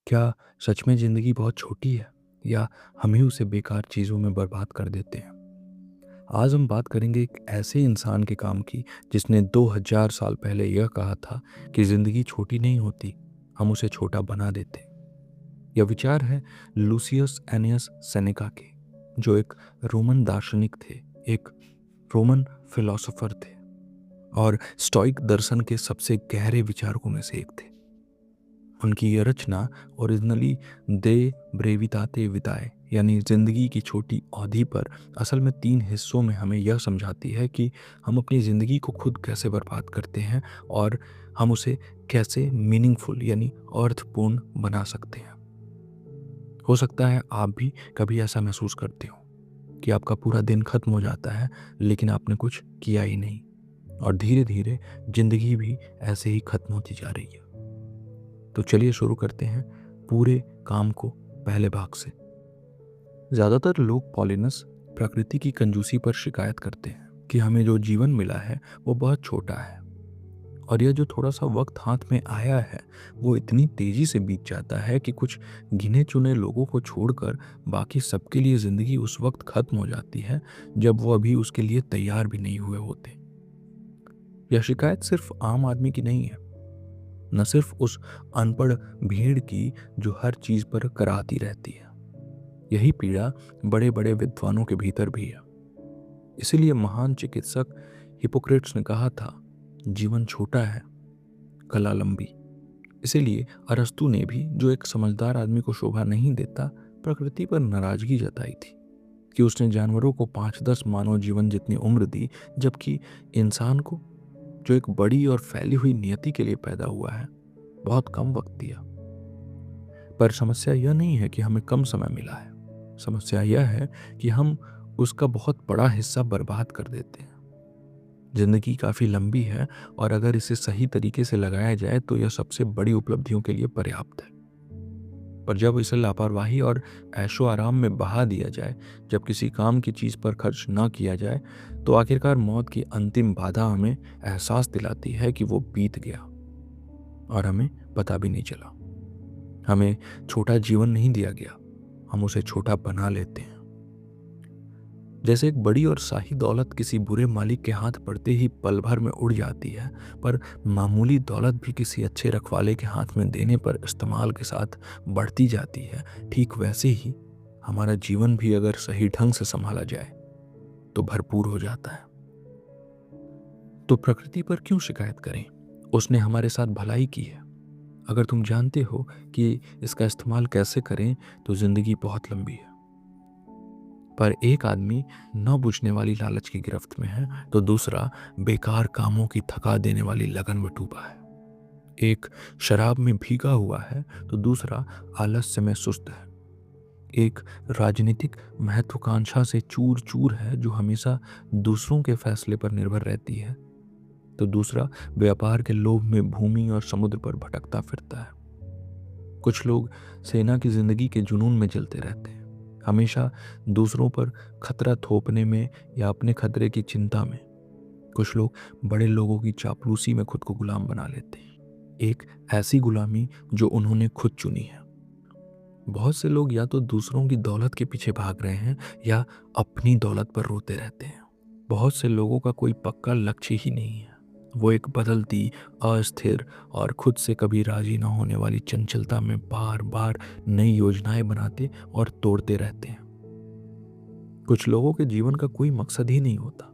क्या सच में ज़िंदगी बहुत छोटी है या हम ही उसे बेकार चीज़ों में बर्बाद कर देते हैं? आज हम बात करेंगे एक ऐसे इंसान के काम की जिसने 2000 साल पहले यह कहा था कि ज़िंदगी छोटी नहीं होती, हम उसे छोटा बना देते। यह विचार है लूसियस एनियस सेनेका के, जो एक रोमन दार्शनिक थे, एक रोमन फिलोसोफर थे और स्टोइक दर्शन के सबसे गहरे विचारकों में से एक थे। उनकी यह रचना ओरिजिनली दे ब्रेविताते विताए यानी जिंदगी की छोटी अवधि पर असल में 3 हिस्सों में हमें यह समझाती है कि हम अपनी ज़िंदगी को खुद कैसे बर्बाद करते हैं और हम उसे कैसे मीनिंगफुल यानी अर्थपूर्ण बना सकते हैं। हो सकता है आप भी कभी ऐसा महसूस करते हो कि आपका पूरा दिन खत्म हो जाता है लेकिन आपने कुछ किया ही नहीं, और धीरे धीरे ज़िंदगी भी ऐसे ही खत्म होती जा रही है। तो चलिए शुरू करते हैं पूरे काम को पहले भाग से। ज़्यादातर लोग पॉलिनस प्रकृति की कंजूसी पर शिकायत करते हैं कि हमें जो जीवन मिला है वो बहुत छोटा है, और यह जो थोड़ा सा वक्त हाथ में आया है वो इतनी तेजी से बीत जाता है कि कुछ गिने चुने लोगों को छोड़कर बाकी सबके लिए ज़िंदगी उस वक्त खत्म हो जाती है जब वो अभी उसके लिए तैयार भी नहीं हुए होते। यह शिकायत सिर्फ आम आदमी की नहीं है, न सिर्फ उस अनपढ़ भीड़ की जो हर चीज पर कराती रहती है। यही पीड़ा बड़े बड़े विद्वानों के भीतर भी है। इसीलिए महान चिकित्सक हिपोक्रेट्स ने कहा था, जीवन छोटा है, कला लंबी। इसीलिए अरस्तु ने भी, जो एक समझदार आदमी को शोभा नहीं देता, प्रकृति पर नाराजगी जताई थी कि उसने जानवरों को 5-10 मानव जीवन जितनी उम्र दी, जबकि इंसान को, जो एक बड़ी और फैली हुई नियति के लिए पैदा हुआ है, बहुत कम वक्त दिया। पर समस्या यह नहीं है कि हमें कम समय मिला है, समस्या यह है कि हम उसका बहुत बड़ा हिस्सा बर्बाद कर देते हैं। जिंदगी काफी लंबी है और अगर इसे सही तरीके से लगाया जाए तो यह सबसे बड़ी उपलब्धियों के लिए पर्याप्त है। पर जब इसे लापरवाही और ऐशो आराम में बहा दिया जाए, जब किसी काम की चीज पर खर्च ना किया जाए, तो आखिरकार मौत की अंतिम बाधा हमें एहसास दिलाती है कि वो बीत गया और हमें पता भी नहीं चला। हमें छोटा जीवन नहीं दिया गया, हम उसे छोटा बना लेते हैं। जैसे एक बड़ी और शाही दौलत किसी बुरे मालिक के हाथ पड़ते ही पल भर में उड़ जाती है, पर मामूली दौलत भी किसी अच्छे रखवाले के हाथ में देने पर इस्तेमाल के साथ बढ़ती जाती है, ठीक वैसे ही हमारा जीवन भी अगर सही ढंग से संभाला जाए तो भरपूर हो जाता है। तो प्रकृति पर क्यों शिकायत करें? उसने हमारे साथ भलाई की है। अगर तुम जानते हो कि इसका इस्तेमाल कैसे करें तो जिंदगी बहुत लंबी है। पर एक आदमी न बुझने वाली लालच की गिरफ्त में है तो दूसरा बेकार कामों की थका देने वाली लगन में डूबा है। एक शराब में भीगा हुआ है तो दूसरा आलस्य में सुस्त है। एक राजनीतिक महत्वाकांक्षा से चूर चूर है जो हमेशा दूसरों के फैसले पर निर्भर रहती है, तो दूसरा व्यापार के लोभ में भूमि और समुद्र पर भटकता फिरता है। कुछ लोग सेना की जिंदगी के जुनून में जलते रहते हैं, हमेशा दूसरों पर खतरा थोपने में या अपने खतरे की चिंता में। कुछ लोग बड़े लोगों की चापलूसी में खुद को गुलाम बना लेते हैं, एक ऐसी गुलामी जो उन्होंने खुद चुनी है। बहुत से लोग या तो दूसरों की दौलत के पीछे भाग रहे हैं या अपनी दौलत पर रोते रहते हैं। बहुत से लोगों का कोई पक्का लक्ष्य ही नहीं है, वो एक बदलती, अस्थिर और खुद से कभी राजी न होने वाली चंचलता में बार बार नई योजनाएं बनाते और तोड़ते रहते हैं। कुछ लोगों के जीवन का कोई मकसद ही नहीं होता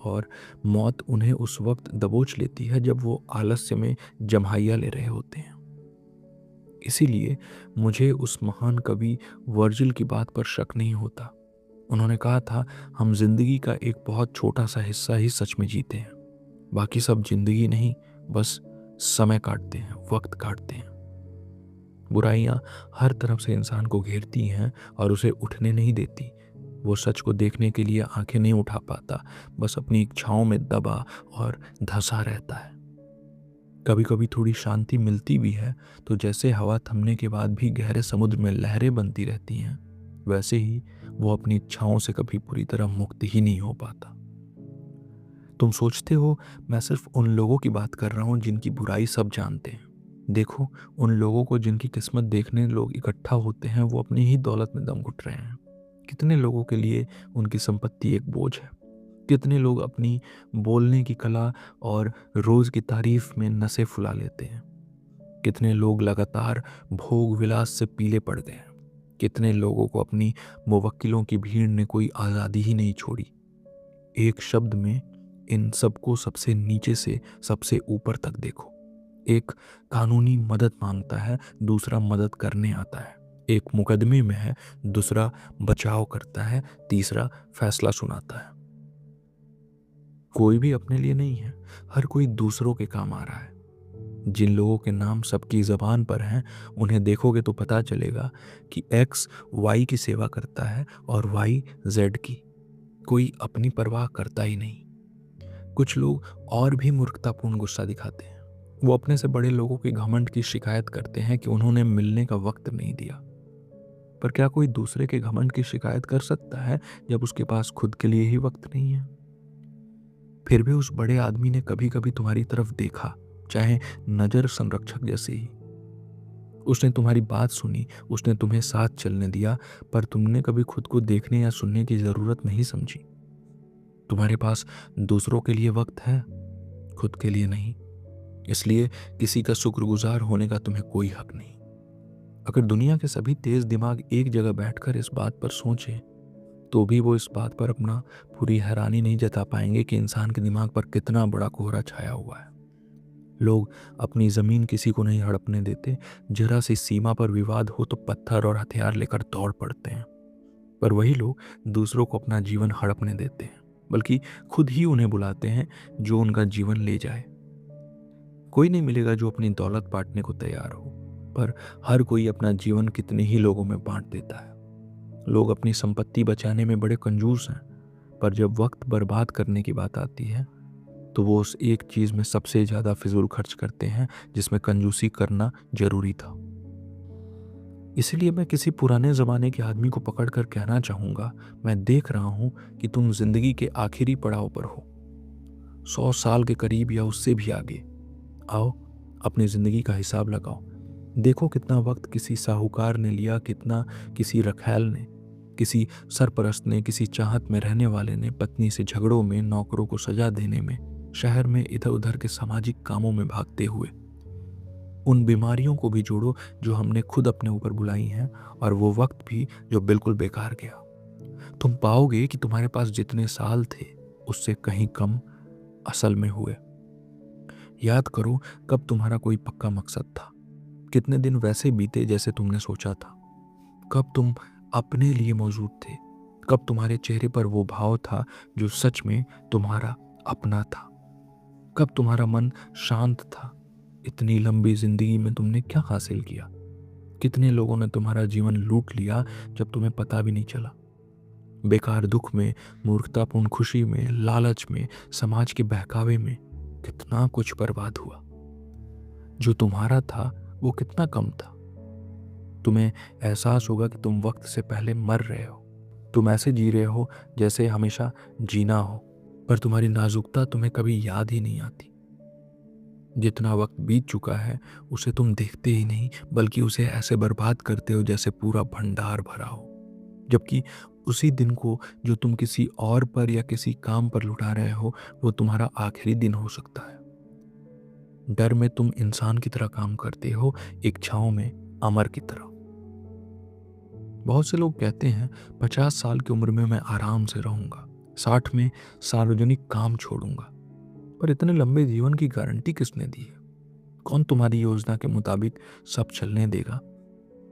और मौत उन्हें उस वक्त दबोच लेती है जब वो आलस्य में जम्हाइया ले रहे होते हैं। इसीलिए मुझे उस महान कवि वर्जिल की बात पर शक नहीं होता। उन्होंने कहा था, हम जिंदगी का एक बहुत छोटा सा हिस्सा ही सच में जीते हैं, बाकी सब जिंदगी नहीं, बस समय काटते हैं, वक्त काटते हैं। बुराइयां हर तरफ से इंसान को घेरती हैं और उसे उठने नहीं देती। वो सच को देखने के लिए आंखें नहीं उठा पाता, बस अपनी इच्छाओं में दबा और धंसा रहता है। कभी कभी थोड़ी शांति मिलती भी है तो जैसे हवा थमने के बाद भी गहरे समुद्र में लहरें बनती रहती हैं, वैसे ही वो अपनी इच्छाओं से कभी पूरी तरह मुक्त ही नहीं हो पाता। तुम सोचते हो मैं सिर्फ उन लोगों की बात कर रहा हूं जिनकी बुराई सब जानते हैं, देखो, उन लोगों को जिनकी किस्मत देखने लोग इकट्ठा होते हैं, वो अपनी ही दौलत में दम घुट रहे हैं। कितने लोगों के लिए उनकी संपत्ति एक बोझ है। कितने लोग अपनी बोलने की कला और रोज़ की तारीफ में नसें फुला लेते हैं। कितने लोग लगातार भोग विलास से पीले पड़ गए हैं। कितने लोगों को अपनी मुवक्किलों की भीड़ ने कोई आज़ादी ही नहीं छोड़ी। एक शब्द में इन सबको सबसे नीचे से सबसे ऊपर तक देखो। एक कानूनी मदद मांगता है, दूसरा मदद करने आता है। एक मुकदमे में है, दूसरा बचाव करता है, तीसरा फैसला सुनाता है। कोई भी अपने लिए नहीं है, हर कोई दूसरों के काम आ रहा है। जिन लोगों के नाम सबकी ज़बान पर हैं, उन्हें देखोगे तो पता चलेगा कि एक्स वाई की सेवा करता है और वाई जेड की। कोई अपनी परवाह करता ही नहीं। कुछ लोग और भी मूर्खतापूर्ण गुस्सा दिखाते हैं। वो अपने से बड़े लोगों के घमंड की शिकायत करते हैं कि उन्होंने मिलने का वक्त नहीं दिया। पर क्या कोई दूसरे के घमंड की शिकायत कर सकता है जब उसके पास खुद के लिए ही वक्त नहीं है? फिर भी उस बड़े आदमी ने कभी कभी तुम्हारी तरफ देखा, चाहे नजर संरक्षक जैसे ही। उसने तुम्हारी बात सुनी, उसने तुम्हें साथ चलने दिया, पर तुमने कभी खुद को देखने या सुनने की जरूरत नहीं समझी। तुम्हारे पास दूसरों के लिए वक्त है, खुद के लिए नहीं। इसलिए किसी का शुक्रगुजार होने का तुम्हें कोई हक नहीं। अगर दुनिया के सभी तेज दिमाग एक जगह बैठकर इस बात पर सोचें, तो भी वो इस बात पर अपना पूरी हैरानी नहीं जता पाएंगे कि इंसान के दिमाग पर कितना बड़ा कोहरा छाया हुआ है। लोग अपनी ज़मीन किसी को नहीं हड़पने देते। जरा सी सीमा पर विवाद हो तो पत्थर और हथियार लेकर दौड़ पड़ते हैं। पर वही लोग दूसरों को अपना जीवन हड़पने देते हैं, बल्कि खुद ही उन्हें बुलाते हैं जो उनका जीवन ले जाए। कोई नहीं मिलेगा जो अपनी दौलत बांटने को तैयार हो, पर हर कोई अपना जीवन कितने ही लोगों में बांट देता है। लोग अपनी संपत्ति बचाने में बड़े कंजूस हैं, पर जब वक्त बर्बाद करने की बात आती है तो वो उस एक चीज़ में सबसे ज़्यादा फिजूल खर्च करते हैं जिसमें कंजूसी करना जरूरी था। इसलिए मैं किसी पुराने ज़माने के आदमी को पकड़कर कहना चाहूँगा, मैं देख रहा हूँ कि तुम जिंदगी के आखिरी पड़ाव पर हो, 100 साल के करीब या उससे भी आगे। आओ, अपनी ज़िंदगी का हिसाब लगाओ। देखो कितना वक्त किसी साहूकार ने लिया, कितना किसी रखैल ने, किसी सरपरस्त ने, किसी चाहत में रहने वाले ने, पत्नी से झगड़ों में, नौकरों को सजा देने में, शहर में इधर उधर के सामाजिक कामों में भागते हुए। उन बीमारियों को भी जोड़ो जो हमने खुद अपने ऊपर बुलाई हैं, और वो वक्त भी जो बिल्कुल बेकार गया। तुम पाओगे कि तुम्हारे पास जितने साल थे उससे कहीं कम असल में हुए। याद करो कब तुम्हारा कोई पक्का मकसद था, कितने दिन वैसे बीते जैसे तुमने सोचा था। कब तुम अपने लिए मौजूद थे, कब तुम्हारे चेहरे पर वो भाव था जो सच में तुम्हारा अपना था। कब तुम्हारा मन शांत था। इतनी लंबी जिंदगी में तुमने क्या हासिल किया? कितने लोगों ने तुम्हारा जीवन लूट लिया जब तुम्हें पता भी नहीं चला। बेकार दुख में, मूर्खतापूर्ण खुशी में, लालच में, समाज के बहकावे में कितना कुछ बर्बाद हुआ। जो तुम्हारा था वो कितना कम था। तुम्हें एहसास होगा कि तुम वक्त से पहले मर रहे हो। तुम ऐसे जी रहे हो जैसे हमेशा जीना हो, पर तुम्हारी नाजुकता तुम्हें कभी याद ही नहीं आती। जितना वक्त बीत चुका है उसे तुम देखते ही नहीं, बल्कि उसे ऐसे बर्बाद करते हो जैसे पूरा भंडार भरा हो। जबकि उसी दिन को जो तुम किसी और पर या किसी काम पर लुटा रहे हो, वो तुम्हारा आखिरी दिन हो सकता है। डर में तुम इंसान की तरह काम करते हो, इच्छाओं में अमर की तरह। बहुत से लोग कहते हैं 50 साल की उम्र में मैं आराम से रहूंगा, 60 में सार्वजनिक काम छोड़ूंगा। पर इतने लंबे जीवन की गारंटी किसने दी है? कौन तुम्हारी योजना के मुताबिक सब चलने देगा?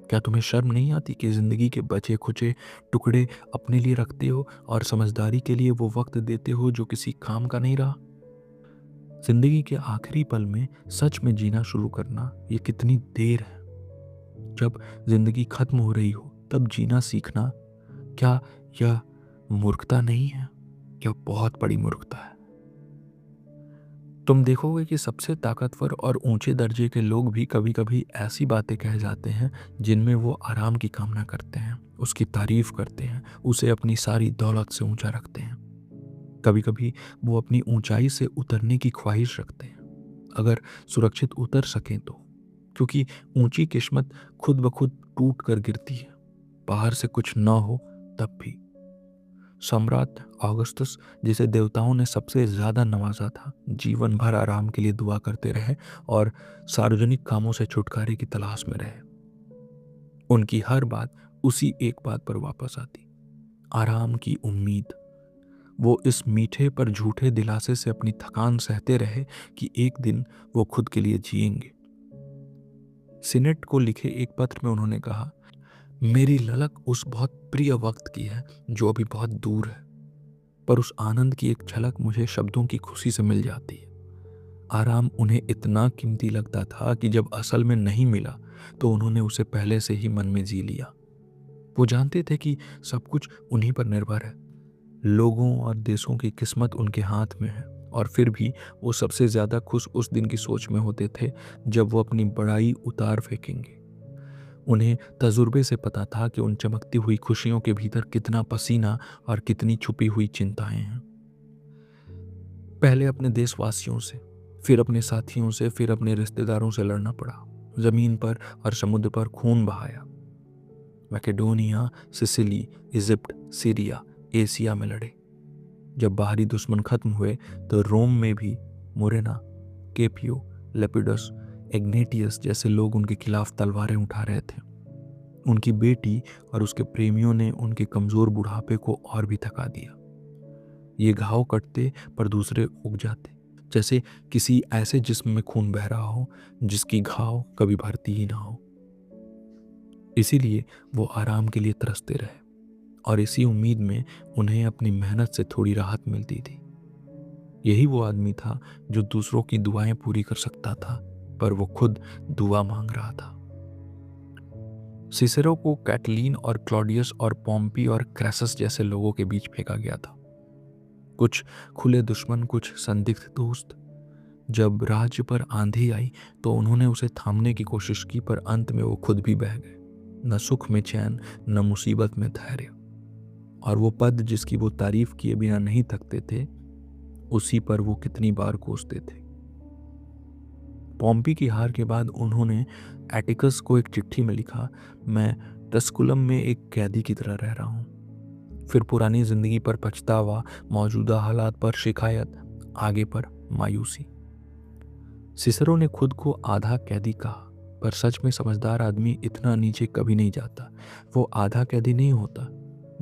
क्या तुम्हें शर्म नहीं आती कि जिंदगी के बचे खुचे टुकड़े अपने लिए रखते हो और समझदारी के लिए वो वक्त देते हो जो किसी काम का नहीं रहा? जिंदगी के आखिरी पल में सच में जीना शुरू करना ये कितनी देर है। जब जिंदगी खत्म हो रही हो तब जीना सीखना, क्या यह मूर्खता नहीं है? यह बहुत बड़ी मूर्खता है। तुम देखोगे कि सबसे ताकतवर और ऊंचे दर्जे के लोग भी कभी कभी ऐसी बातें कह जाते हैं जिनमें वो आराम की कामना करते हैं, उसकी तारीफ करते हैं, उसे अपनी सारी दौलत से ऊंचा रखते हैं। कभी कभी वो अपनी ऊंचाई से उतरने की ख्वाहिश रखते हैं, अगर सुरक्षित उतर सकें तो। क्योंकि ऊंची किस्मत खुद ब खुद टूट कर गिरती है, बाहर से कुछ ना हो तब भी। सम्राट ऑगस्टस, जिसे देवताओं ने सबसे ज्यादा नवाजा था, जीवन भर आराम के लिए दुआ करते रहे और सार्वजनिक कामों से छुटकारे की तलाश में रहे। उनकी हर बात उसी एक बात पर वापस आती, आराम की उम्मीद। वो इस मीठे पर झूठे दिलासे से अपनी थकान सहते रहे कि एक दिन वो खुद के लिए जिएंगे। सीनेट को लिखे एक पत्र में उन्होंने कहा, मेरी ललक उस बहुत प्रिय वक्त की है जो अभी बहुत दूर है, पर उस आनंद की एक झलक मुझे शब्दों की खुशी से मिल जाती है। आराम उन्हें इतना कीमती लगता था कि जब असल में नहीं मिला तो उन्होंने उसे पहले से ही मन में जी लिया। वो जानते थे कि सब कुछ उन्हीं पर निर्भर है, लोगों और देशों की किस्मत उनके हाथ में है, और फिर भी वो सबसे ज्यादा खुश उस दिन की सोच में होते थे जब वो अपनी बड़ाई उतार फेंकेंगे। उन्हें तजुर्बे से पता था कि उन चमकती हुई खुशियों के भीतर कितना पसीना और कितनी छुपी हुई चिंताएं हैं। पहले अपने देशवासियों से, फिर अपने साथियों से, फिर अपने रिश्तेदारों से लड़ना पड़ा। जमीन पर और समुद्र पर खून बहाया। Macedonia, Sicily, Egypt, Syria, Asia में लड़े। जब बाहरी दुश्मन खत्म हुए तो रोम में भी मोरेना, केपियो, लेपिडस, एग्नेटियस जैसे लोग उनके खिलाफ तलवारें उठा रहे थे। उनकी बेटी और उसके प्रेमियों ने उनके कमजोर बुढ़ापे को और भी थका दिया। ये घाव कटते पर दूसरे उग जाते, जैसे किसी ऐसे जिस्म में खून बह रहा हो जिसकी घाव कभी भरती ही ना हो। इसीलिए वो आराम के लिए तरसते रहे और इसी उम्मीद में उन्हें अपनी मेहनत से थोड़ी राहत मिलती थी। यही वो आदमी था जो दूसरों की दुआएं पूरी कर सकता था, पर वो खुद दुआ मांग रहा था। सिसेरो को कैटलीन और क्लॉडियस और पॉम्पी और क्रैसस जैसे लोगों के बीच फेंका गया था। कुछ खुले दुश्मन, कुछ संदिग्ध दोस्त। जब राज्य पर आंधी आई तो उन्होंने उसे थामने की कोशिश की, पर अंत में वो खुद भी बह गए। न सुख में चैन, न मुसीबत में धैर्य। और वो पद जिसकी वो तारीफ किए बिना नहीं थकते थे, उसी पर वो कितनी बार कोसते थे। पॉम्पी की हार के बाद उन्होंने एटिकस को एक चिट्ठी में लिखा, मैं टस्कुलम में एक कैदी की तरह रह रहा हूँ। फिर पुरानी जिंदगी पर पछतावा, मौजूदा हालात पर शिकायत, आगे पर मायूसी। सिसरो ने खुद को आधा कैदी कहा, पर सच में समझदार आदमी इतना नीचे कभी नहीं जाता। वो आधा कैदी नहीं होता,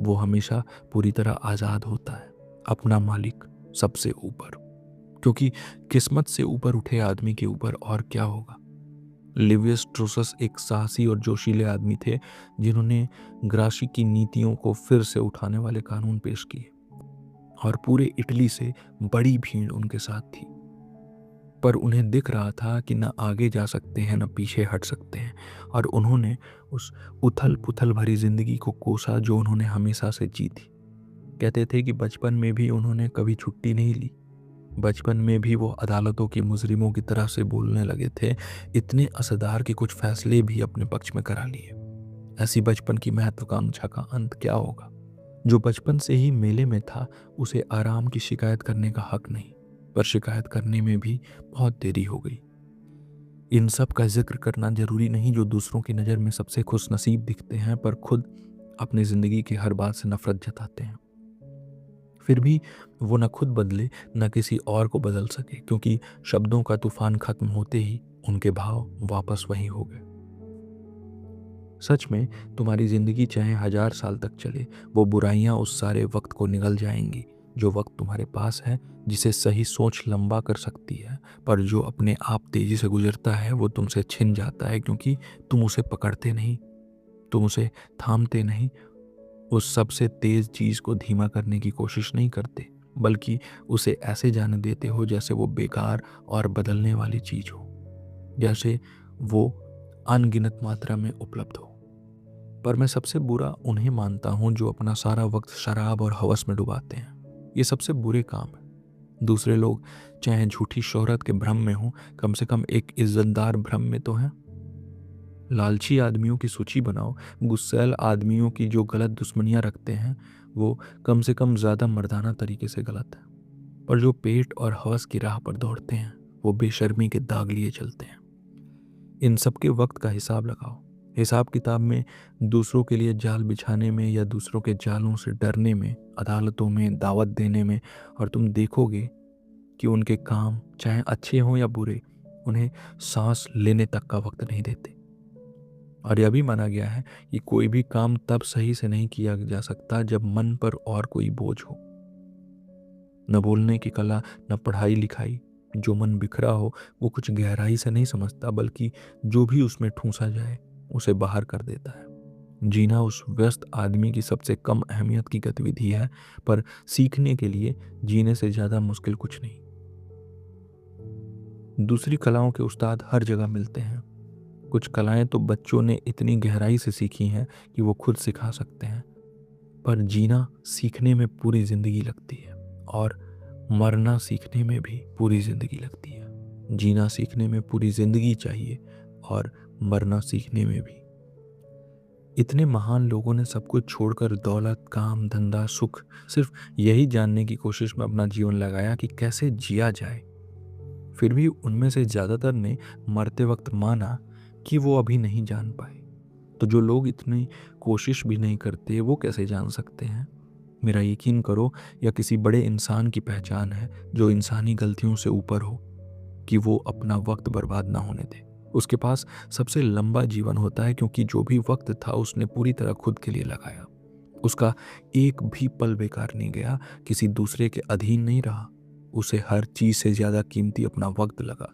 वो हमेशा पूरी तरह आजाद होता है, अपना मालिक सबसे ऊपर। क्योंकि किस्मत से ऊपर उठे आदमी के ऊपर और क्या होगा। लिवियस ड्रूसस एक साहसी और जोशीले आदमी थे जिन्होंने ग्राशी की नीतियों को फिर से उठाने वाले कानून पेश किए, और पूरे इटली से बड़ी भीड़ उनके साथ थी। पर उन्हें दिख रहा था कि न आगे जा सकते हैं न पीछे हट सकते हैं, और उन्होंने उस उथल पुथल भरी जिंदगी को कोसा जो उन्होंने हमेशा से जी थी। कहते थे कि बचपन में भी उन्होंने कभी छुट्टी नहीं ली। बचपन में भी वो अदालतों के मुजरिमों की तरह से बोलने लगे थे, इतने असरदार कि कुछ फैसले भी अपने पक्ष में करा लिए। ऐसी बचपन की महत्वाकांक्षा का अंत क्या होगा। जो बचपन से ही मेले में था उसे आराम की शिकायत करने का हक नहीं, पर शिकायत करने में भी बहुत देरी हो गई। इन सब का जिक्र करना जरूरी नहीं जो दूसरों की नज़र में सबसे खुश नसीब दिखते हैं, पर खुद अपनी ज़िंदगी की हर बात से नफरत जताते हैं। फिर भी वो न खुद बदले न किसी और को बदल सके, क्योंकि शब्दों का तूफान खत्म होते ही उनके भाव वापस वहीं हो गए। सच में तुम्हारी जिंदगी चाहे 1000 साल तक चले, वो बुराइयां उस सारे वक्त को निगल जाएंगी जो वक्त तुम्हारे पास है, जिसे सही सोच लंबा कर सकती है, पर जो अपने आप तेजी से गुजरता है वो तुमसे छिन जाता है, क्योंकि तुम उसे पकड़ते नहीं, तुम उसे थामते नहीं, उस सबसे तेज चीज को धीमा करने की कोशिश नहीं करते, बल्कि उसे ऐसे जाने देते हो जैसे वो बेकार और बदलने वाली चीज हो, जैसे वो अनगिनत मात्रा में उपलब्ध हो। पर मैं सबसे बुरा उन्हें मानता हूं जो अपना सारा वक्त शराब और हवस में डुबाते हैं। ये सबसे बुरे काम है। दूसरे लोग चाहे झूठी शोहरत के भ्रम में हो, कम से कम एक इज्जतदार भ्रम में तो हैं। लालची आदमियों की सूची बनाओ, गुस्सैल आदमियों की जो गलत दुश्मनियां रखते हैं वो कम से कम ज़्यादा मर्दाना तरीके से गलत है। पर जो पेट और हवस की राह पर दौड़ते हैं वो बेशर्मी के दाग लिए चलते हैं। इन सब के वक्त का हिसाब लगाओ। हिसाब किताब में दूसरों के लिए जाल बिछाने में या दूसरों के जालों से डरने में, अदालतों में दावत देने में, और तुम देखोगे कि उनके काम चाहे अच्छे हों या बुरे, उन्हें सांस लेने तक का वक्त नहीं देते। और यह भी माना गया है कि कोई भी काम तब सही से नहीं किया जा सकता जब मन पर और कोई बोझ हो। न बोलने की कला, न पढ़ाई लिखाई। जो मन बिखरा हो वो कुछ गहराई से नहीं समझता, बल्कि जो भी उसमें ठूंसा जाए उसे बाहर कर देता है। जीना उस व्यस्त आदमी की सबसे कम अहमियत की गतिविधि है, पर सीखने के लिए जीने से ज्यादा मुश्किल कुछ नहीं। दूसरी कलाओं के उस्ताद हर जगह मिलते हैं। कुछ कलाएं तो बच्चों ने इतनी गहराई से सीखी हैं कि वो खुद सिखा सकते हैं, पर जीना सीखने में पूरी जिंदगी लगती है, और मरना सीखने में भी पूरी जिंदगी लगती है। जीना सीखने में पूरी जिंदगी चाहिए, और मरना सीखने में भी। इतने महान लोगों ने सब कुछ छोड़कर दौलत, काम, धंधा, सुख, सिर्फ यही जानने की कोशिश में अपना जीवन लगाया कि कैसे जिया जाए। फिर भी उनमें से ज्यादातर ने मरते वक्त माना कि वो अभी नहीं जान पाए। तो जो लोग इतनी कोशिश भी नहीं करते, वो कैसे जान सकते हैं? मेरा यकीन करो, यह किसी बड़े इंसान की पहचान है जो इंसानी गलतियों से ऊपर हो, कि वो अपना वक्त बर्बाद ना होने दे। उसके पास सबसे लंबा जीवन होता है, क्योंकि जो भी वक्त था उसने पूरी तरह खुद के लिए लगाया। उसका एक भी पल बेकार नहीं गया, किसी दूसरे के अधीन नहीं रहा। उसे हर चीज से ज्यादा कीमती अपना वक्त लगा,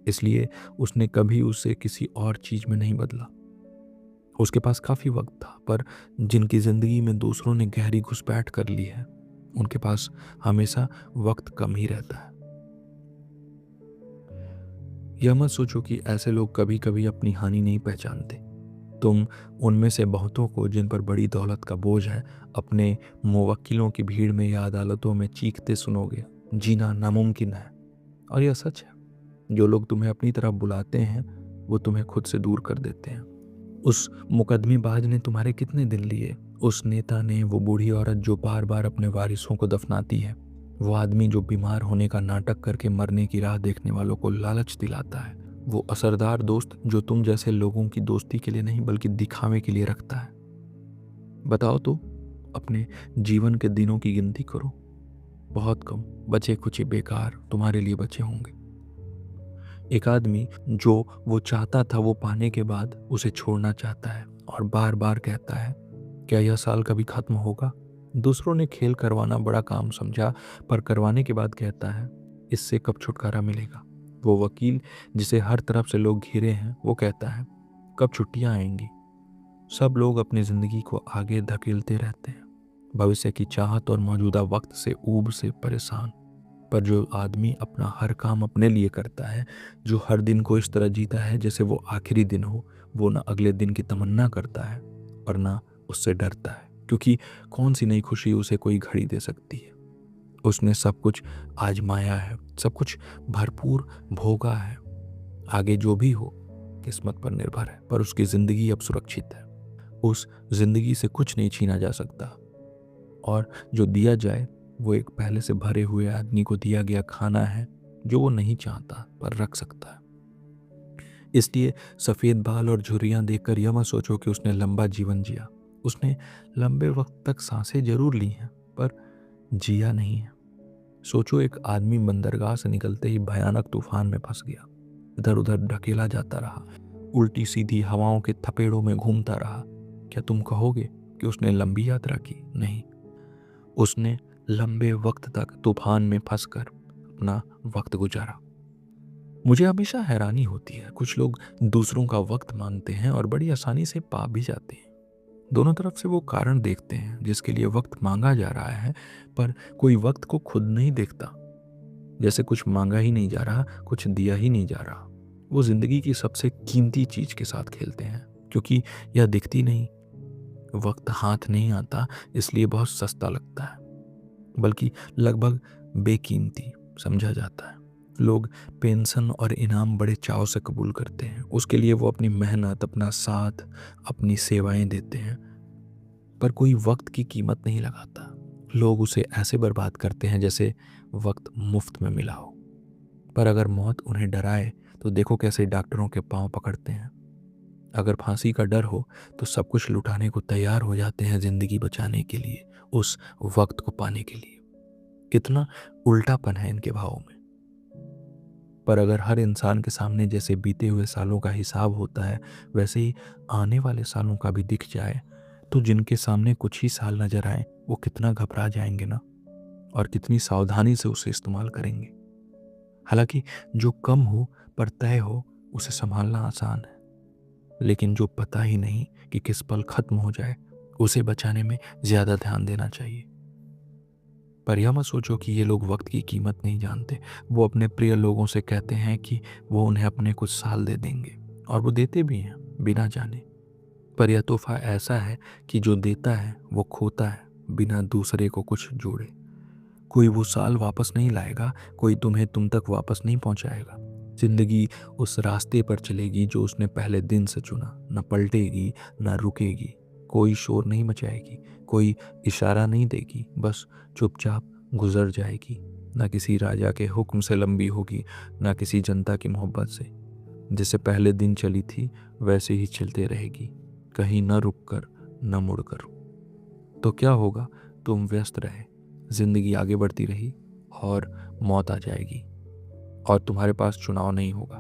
इसलिए उसने कभी उसे किसी और चीज में नहीं बदला। उसके पास काफी वक्त था, पर जिनकी जिंदगी में दूसरों ने गहरी घुसपैठ कर ली है, उनके पास हमेशा वक्त कम ही रहता है। यह मत सोचो कि ऐसे लोग कभी कभी अपनी हानि नहीं पहचानते। तुम उनमें से बहुतों को, जिन पर बड़ी दौलत का बोझ है, अपने मुवक्किलों की भीड़ में या अदालतों में चीखते सुनोगे, जीना नामुमकिन है। और यह सच है। जो लोग तुम्हें अपनी तरफ बुलाते हैं, वो तुम्हें खुद से दूर कर देते हैं। उस मुकदमेबाज ने तुम्हारे कितने दिन लिए? उस नेता ने? वो बूढ़ी औरत जो बार बार अपने वारिसों को दफनाती है? वो आदमी जो बीमार होने का नाटक करके मरने की राह देखने वालों को लालच दिलाता है? वो असरदार दोस्त जो तुम जैसे लोगों की दोस्ती के लिए नहीं बल्कि दिखावे के लिए रखता है? बताओ तो, अपने जीवन के दिनों की गिनती करो। बहुत कम, बचे कुछ ही बेकार तुम्हारे लिए बचे होंगे। एक आदमी जो वो चाहता था वो पाने के बाद उसे छोड़ना चाहता है, और बार बार कहता है, क्या यह साल कभी खत्म होगा? दूसरों ने खेल करवाना बड़ा काम समझा, पर करवाने के बाद कहता है, इससे कब छुटकारा मिलेगा? वो वकील जिसे हर तरफ से लोग घिरे हैं, वो कहता है, कब छुट्टियां आएंगी? सब लोग अपनी जिंदगी को आगे धकेलते रहते हैं, भविष्य की चाहत और मौजूदा वक्त से ऊब से परेशान। पर जो आदमी अपना हर काम अपने लिए करता है, जो हर दिन को इस तरह जीता है जैसे वो आखिरी दिन हो, वो ना अगले दिन की तमन्ना करता है और ना उससे डरता है, क्योंकि कौन सी नई खुशी उसे कोई घड़ी दे सकती है। उसने सब कुछ आजमाया है, सब कुछ भरपूर भोगा है। आगे जो भी हो किस्मत पर निर्भर है, पर उसकी जिंदगी अब सुरक्षित है। उस जिंदगी से कुछ नहीं छीना जा सकता, और जो दिया जाए वो एक पहले से भरे हुए आदमी को दिया गया खाना है, जो वो नहीं चाहता पर रख सकता है। इसलिए सफेद बाल और झुर्रियां देखकर यह मत सोचो कि उसने लंबा जीवन जिया। उसने लंबे वक्त तक सांसें जरूर ली हैं, पर जिया नहीं है। सोचो, एक आदमी बंदरगाह से निकलते ही भयानक तूफान में फंस गया, इधर उधर ढकेला जाता रहा, उल्टी सीधी हवाओं के थपेड़ों में घूमता रहा। क्या तुम कहोगे कि उसने लंबी यात्रा की? नहीं, उसने लंबे वक्त तक तूफान में फंसकर अपना वक्त गुजारा। मुझे हमेशा हैरानी होती है, कुछ लोग दूसरों का वक्त मांगते हैं और बड़ी आसानी से पा भी जाते हैं। दोनों तरफ से वो कारण देखते हैं जिसके लिए वक्त मांगा जा रहा है, पर कोई वक्त को खुद नहीं देखता। जैसे कुछ मांगा ही नहीं जा रहा, कुछ दिया ही नहीं जा रहा। वो जिंदगी की सबसे कीमती चीज के साथ खेलते हैं, क्योंकि यह दिखती नहीं। वक्त हाथ नहीं आता, इसलिए बहुत सस्ता लगता है, बल्कि लगभग बेकीमती समझा जाता है। लोग पेंशन और इनाम बड़े चाव से कबूल करते हैं। उसके लिए वो अपनी मेहनत, अपना साथ, अपनी सेवाएं देते हैं, पर कोई वक्त की कीमत नहीं लगाता। लोग उसे ऐसे बर्बाद करते हैं जैसे वक्त मुफ्त में मिला हो। पर अगर मौत उन्हें डराए तो देखो कैसे डॉक्टरों के पांव पकड़ते हैं। अगर फांसी का डर हो तो सब कुछ लुटाने को तैयार हो जाते हैं ज़िंदगी बचाने के लिए, उस वक्त को पाने के लिए। कितना उल्टापन है इनके भावों में। पर अगर हर इंसान के सामने जैसे बीते हुए सालों का हिसाब होता है वैसे ही आने वाले सालों का भी दिख जाए, तो जिनके सामने कुछ ही साल नजर आए वो कितना घबरा जाएंगे ना, और कितनी सावधानी से उसे इस्तेमाल करेंगे। हालांकि जो कम हो पर तय हो उसे संभालना आसान है, लेकिन जो पता ही नहीं कि किस पल खत्म हो जाए उसे बचाने में ज्यादा ध्यान देना चाहिए। पर यह मत सोचो कि ये लोग वक्त की कीमत नहीं जानते। वो अपने प्रिय लोगों से कहते हैं कि वो उन्हें अपने कुछ साल दे देंगे, और वो देते भी हैं बिना जाने। पर यह तोहफा ऐसा है कि जो देता है वो खोता है बिना दूसरे को कुछ जोड़े। कोई वो साल वापस नहीं लाएगा, कोई तुम्हें तुम तक वापस नहीं पहुंचाएगा। जिंदगी उस रास्ते पर चलेगी जो उसने पहले दिन से चुना, न पलटेगी न रुकेगी। कोई शोर नहीं मचाएगी, कोई इशारा नहीं देगी, बस चुपचाप गुजर जाएगी। न किसी राजा के हुक्म से लंबी होगी, न किसी जनता की मोहब्बत से। जैसे पहले दिन चली थी वैसे ही चलते रहेगी, कहीं न रुक कर न मुड़ कर। तो क्या होगा, तुम व्यस्त रहे, जिंदगी आगे बढ़ती रही, और मौत आ जाएगी और तुम्हारे पास चुनाव नहीं होगा।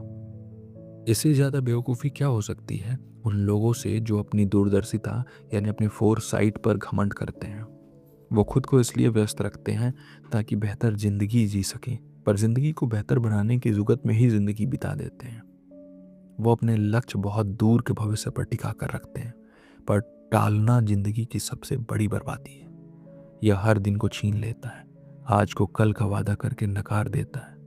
इससे ज्यादा बेवकूफ़ी क्या हो सकती है उन लोगों से जो अपनी दूरदर्शिता यानी अपनी फोर साइट पर घमंड करते हैं। वो खुद को इसलिए व्यस्त रखते हैं ताकि बेहतर जिंदगी जी सकें, पर जिंदगी को बेहतर बनाने की जुगत में ही जिंदगी बिता देते हैं। वो अपने लक्ष्य बहुत दूर के भविष्य पर टिका कर रखते हैं, पर टालना जिंदगी की सबसे बड़ी बर्बादी है। यह हर दिन को छीन लेता है, आज को कल का वादा करके नकार देता है।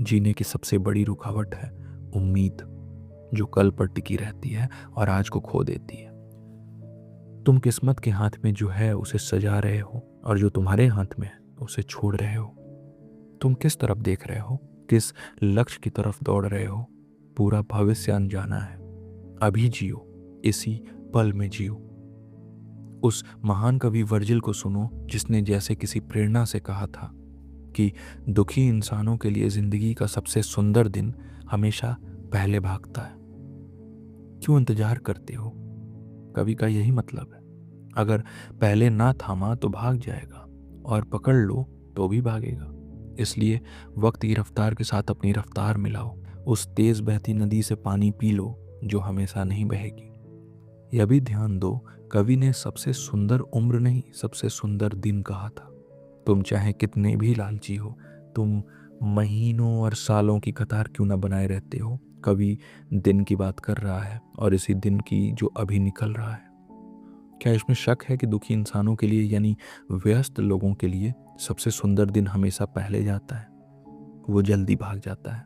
जीने की सबसे बड़ी रुकावट है उम्मीद, जो कल पर टिकी रहती है और आज को खो देती है। तुम किस्मत के हाथ में जो है उसे सजा रहे हो, और जो तुम्हारे हाथ में है उसे छोड़ रहे हो। तुम किस तरफ देख रहे हो, किस लक्ष्य की तरफ दौड़ रहे हो, पूरा भविष्य अनजाना है। अभी जियो, इसी पल में जियो। उस महान कवि वर्जिल को सुनो जिसने जैसे किसी प्रेरणा से कहा था कि दुखी इंसानों के लिए जिंदगी का सबसे सुंदर दिन हमेशा पहले भागता है। क्यों इंतजार करते हो? कवि का यही मतलब है। अगर पहले ना थामा तो भाग जाएगा, और पकड़ लो तो भी भागेगा। इसलिए वक्त की रफ्तार के साथ अपनी रफ्तार मिलाओ। उस तेज बहती नदी से पानी पी लो जो हमेशा नहीं बहेगी। यह भी ध्यान दो, कवि ने सबसे सुंदर उम्र नहीं, सबसे सुंदर दिन कहा था। तुम चाहे कितने भी लालची हो, तुम महीनों और सालों की कतार क्यों ना बनाए रहते हो, कवि दिन की बात कर रहा है, और इसी दिन की जो अभी निकल रहा है। क्या इसमें शक है कि दुखी इंसानों के लिए यानी व्यस्त लोगों के लिए सबसे सुंदर दिन हमेशा पहले जाता है? वो जल्दी भाग जाता है।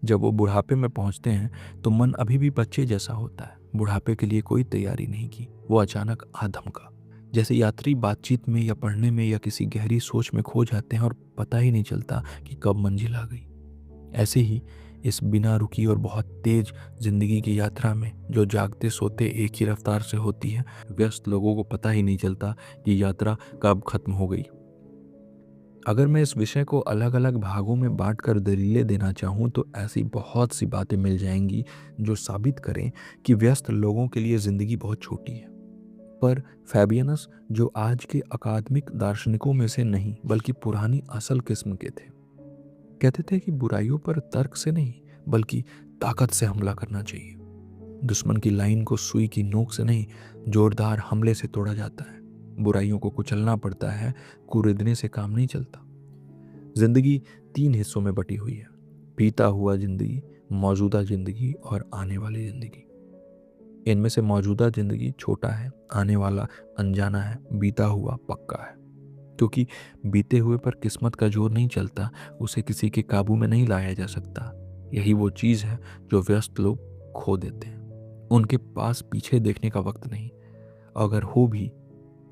जब वो बुढ़ापे में पहुंचते हैं तो मन अभी भी बच्चे जैसा होता है। बुढ़ापे के लिए कोई तैयारी नहीं की, वो अचानक आ धमका। जैसे यात्री बातचीत में या पढ़ने में या किसी गहरी सोच में खो जाते हैं और पता ही नहीं चलता कि कब मंजिल आ गई। ऐसे ही इस बिना रुकी और बहुत तेज जिंदगी की यात्रा में जो जागते सोते एक ही रफ्तार से होती है, व्यस्त लोगों को पता ही नहीं चलता कि यात्रा कब खत्म हो गई। अगर मैं इस विषय को अलग अलग भागों में बांटकर दलीलें देना चाहूँ तो ऐसी बहुत सी बातें मिल जाएंगी जो साबित करें कि व्यस्त लोगों के लिए ज़िंदगी बहुत छोटी है। पर फैबियनस, जो आज के अकादमिक दार्शनिकों में से नहीं बल्कि पुरानी असल किस्म के थे, कहते थे कि बुराइयों पर तर्क से नहीं बल्कि ताकत से हमला करना चाहिए। दुश्मन की लाइन को सुई की नोक से नहीं, जोरदार हमले से तोड़ा जाता है। बुराइयों को कुचलना पड़ता है, कुरेदने से काम नहीं चलता। जिंदगी 3 हिस्सों में बटी हुई है: बीता हुआ जिंदगी, मौजूदा जिंदगी और आने वाली जिंदगी। इनमें से मौजूदा जिंदगी छोटा है, आने वाला अनजाना है, बीता हुआ पक्का है। क्योंकि बीते हुए पर किस्मत का जोर नहीं चलता, उसे किसी के काबू में नहीं लाया जा सकता। यही वो चीज़ है जो व्यस्त लोग खो देते हैं। उनके पास पीछे देखने का वक्त नहीं, अगर हो भी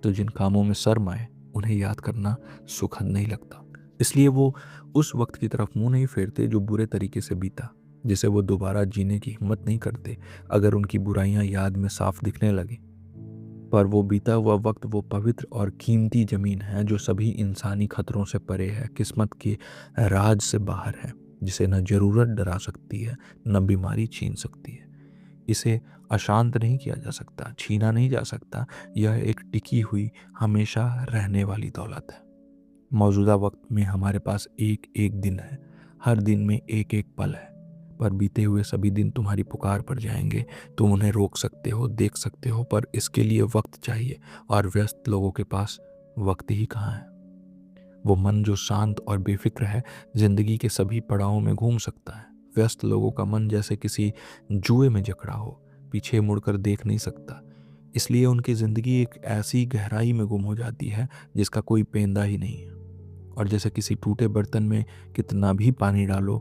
तो जिन कामों में शर्म आए उन्हें याद करना सुखद नहीं लगता। इसलिए वो उस वक्त की तरफ मुंह नहीं फेरते जो बुरे तरीके से बीता, जिसे वो दोबारा जीने की हिम्मत नहीं करते अगर उनकी बुराइयां याद में साफ दिखने लगे। पर वो बीता हुआ वक्त वो पवित्र और कीमती जमीन है जो सभी इंसानी खतरों से परे है, किस्मत के राज से बाहर है। जिसे न ज़रूरत डरा सकती है, न बीमारी छीन सकती है। इसे अशांत नहीं किया जा सकता, छीना नहीं जा सकता। यह एक टिकी हुई, हमेशा रहने वाली दौलत है। मौजूदा वक्त में हमारे पास एक एक दिन है, हर दिन में एक एक पल है, पर बीते हुए सभी दिन तुम्हारी पुकार पर जाएंगे। तुम उन्हें रोक सकते हो, देख सकते हो, पर इसके लिए वक्त चाहिए, और व्यस्त लोगों के पास वक्त ही कहाँ है। वो मन जो शांत और बेफिक्र है, जिंदगी के सभी पड़ावों में घूम सकता है। व्यस्त लोगों का मन जैसे किसी जुए में जकड़ा हो, पीछे मुड़कर देख नहीं सकता। इसलिए उनकी जिंदगी एक ऐसी गहराई में गुम हो जाती है जिसका कोई पेंदा ही नहीं है। और जैसे किसी टूटे बर्तन में कितना भी पानी डालो,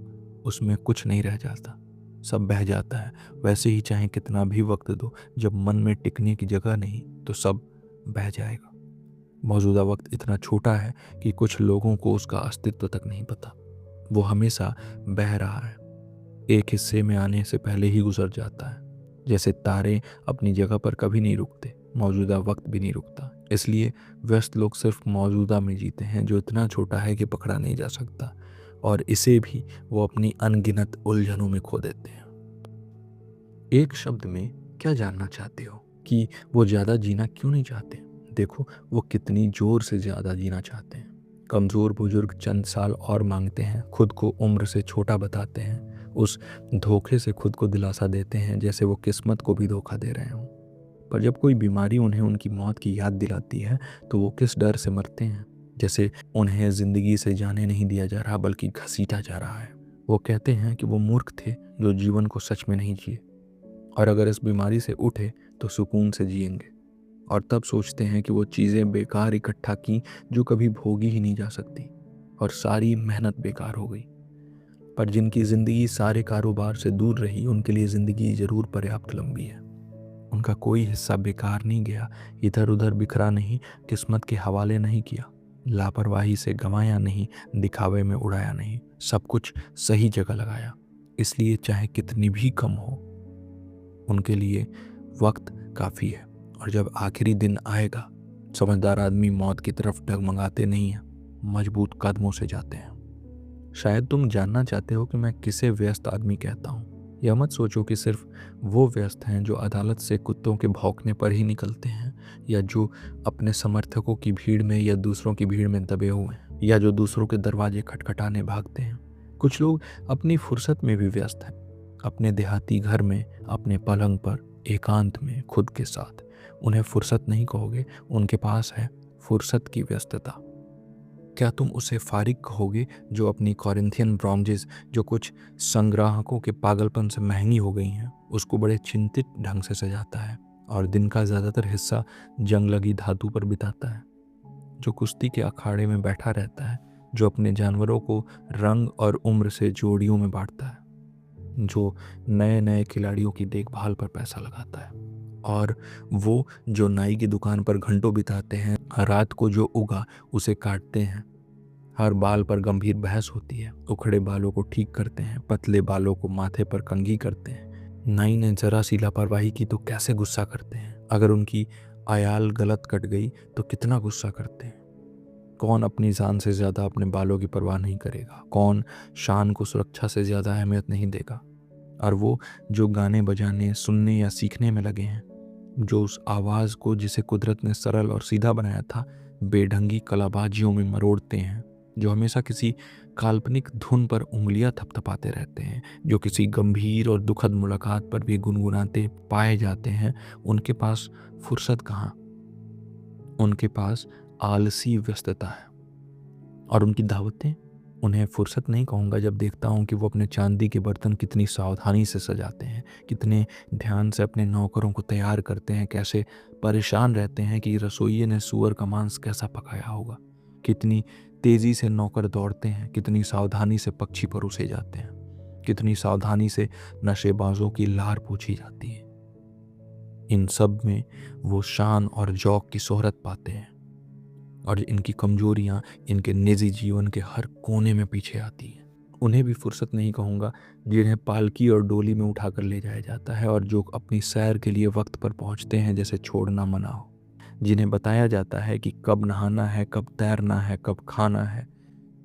उसमें कुछ नहीं रह जाता, सब बह जाता है। वैसे ही चाहे कितना भी वक्त दो, जब मन में टिकने की जगह नहीं तो सब बह जाएगा। मौजूदा वक्त इतना छोटा है कि कुछ लोगों को उसका अस्तित्व तक नहीं पता। वो हमेशा बह रहा है, एक हिस्से में आने से पहले ही गुजर जाता है। जैसे तारे अपनी जगह पर कभी नहीं रुकते, मौजूदा वक्त भी नहीं रुकता। इसलिए व्यस्त लोग सिर्फ मौजूदा में जीते हैं, जो इतना छोटा है कि पकड़ा नहीं जा सकता, और इसे भी वो अपनी अनगिनत उलझनों में खो देते हैं। एक शब्द में क्या जानना चाहते हो कि वो ज़्यादा जीना क्यों नहीं चाहते? देखो, वो कितनी जोर से ज़्यादा जीना चाहते हैं। कमज़ोर बुजुर्ग चंद साल और मांगते हैं, खुद को उम्र से छोटा बताते हैं, उस धोखे से खुद को दिलासा देते हैं जैसे वो किस्मत को भी धोखा दे रहे हों। पर जब कोई बीमारी उन्हें उनकी मौत की याद दिलाती है तो वो किस डर से मरते हैं, जैसे उन्हें ज़िंदगी से जाने नहीं दिया जा रहा बल्कि घसीटा जा रहा है। वो कहते हैं कि वो मूर्ख थे जो जीवन को सच में नहीं जिए, और अगर इस बीमारी से उठे तो सुकून से जिएंगे। और तब सोचते हैं कि वो चीज़ें बेकार इकट्ठा की जो कभी भोगी ही नहीं जा सकती, और सारी मेहनत बेकार हो गई। पर जिनकी ज़िंदगी सारे कारोबार से दूर रही, उनके लिए ज़िंदगी ज़रूर पर्याप्त लंबी है। उनका कोई हिस्सा बेकार नहीं गया, इधर उधर बिखरा नहीं, किस्मत के हवाले नहीं किया, लापरवाही से गंवाया नहीं, दिखावे में उड़ाया नहीं, सब कुछ सही जगह लगाया। इसलिए चाहे कितनी भी कम हो, उनके लिए वक्त काफ़ी है। और जब आखिरी दिन आएगा, समझदार आदमी मौत की तरफ डगमगाते नहीं हैं, मजबूत कदमों से जाते हैं। शायद तुम जानना चाहते हो कि मैं किसे व्यस्त आदमी कहता हूँ। यह मत सोचो कि सिर्फ वो व्यस्त हैं जो अदालत से कुत्तों के भौंकने पर ही निकलते हैं, या जो अपने समर्थकों की भीड़ में या दूसरों की भीड़ में दबे हुए हैं, या जो दूसरों के दरवाजे खटखटाने भागते हैं। कुछ लोग अपनी फुर्सत में भी व्यस्त हैं, अपने देहाती घर में, अपने पलंग पर, एकांत में, खुद के साथ। उन्हें फुर्सत नहीं कहोगे, उनके पास है फुर्सत की व्यस्तता। क्या तुम उसे फारिग कहोगे जो अपनी कॉरिंथियन ब्रॉन्जेस, जो कुछ संग्राहकों के पागलपन से महंगी हो गई हैं, उसको बड़े चिंतित ढंग से सजाता है और दिन का ज़्यादातर हिस्सा जंग लगी धातु पर बिताता है, जो कुश्ती के अखाड़े में बैठा रहता है, जो अपने जानवरों को रंग और उम्र से जोड़ियों में बांटता है, जो नए नए खिलाड़ियों की देखभाल पर पैसा लगाता है, और वो जो नाई की दुकान पर घंटों बिताते हैं, रात को जो उगा उसे काटते हैं। हर बाल पर गंभीर बहस होती है, उखड़े बालों को ठीक करते हैं, पतले बालों को माथे पर कंघी करते हैं। नाई ने जरा सी लापरवाही की तो कैसे गुस्सा करते हैं, अगर उनकी आयाल गलत कट गई तो कितना गुस्सा करते हैं। कौन अपनी जान से ज़्यादा अपने बालों की परवाह नहीं करेगा, कौन शान को सुरक्षा से ज़्यादा अहमियत नहीं देगा। और वो जो गाने बजाने, सुनने या सीखने में लगे हैं, जो उस आवाज़ को जिसे कुदरत ने सरल और सीधा बनाया था, बेढंगी कलाबाजियों में मरोड़ते हैं, जो हमेशा किसी काल्पनिक धुन पर उंगलियां थपथपाते रहते हैं, जो किसी गंभीर और दुखद मुलाकात पर भी गुनगुनाते पाए जाते हैं, उनके पास फुर्सत कहाँ? उनके पास आलसी व्यस्तता है। और उनकी दावतें, उन्हें फुर्सत नहीं कहूँगा जब देखता हूँ कि वो अपने चांदी के बर्तन कितनी सावधानी से सजाते हैं, कितने ध्यान से अपने नौकरों को तैयार करते हैं, कैसे परेशान रहते हैं कि रसोइये ने सूअर का मांस कैसा पकाया होगा, कितनी तेज़ी से नौकर दौड़ते हैं, कितनी सावधानी से पक्षी परोसे जाते हैं, कितनी सावधानी से नशेबाजों की लार पूछी जाती है। इन सब में वो शान और जौक की शोहरत पाते हैं, और इनकी कमजोरियां इनके निजी जीवन के हर कोने में पीछे आती हैं। उन्हें भी फुर्सत नहीं कहूँगा, जिन्हें पालकी और डोली में उठाकर ले जाया जाता है, और जो अपनी सैर के लिए वक्त पर पहुँचते हैं जैसे छोड़ना मना हो, जिन्हें बताया जाता है कि कब नहाना है, कब तैरना है, कब खाना है।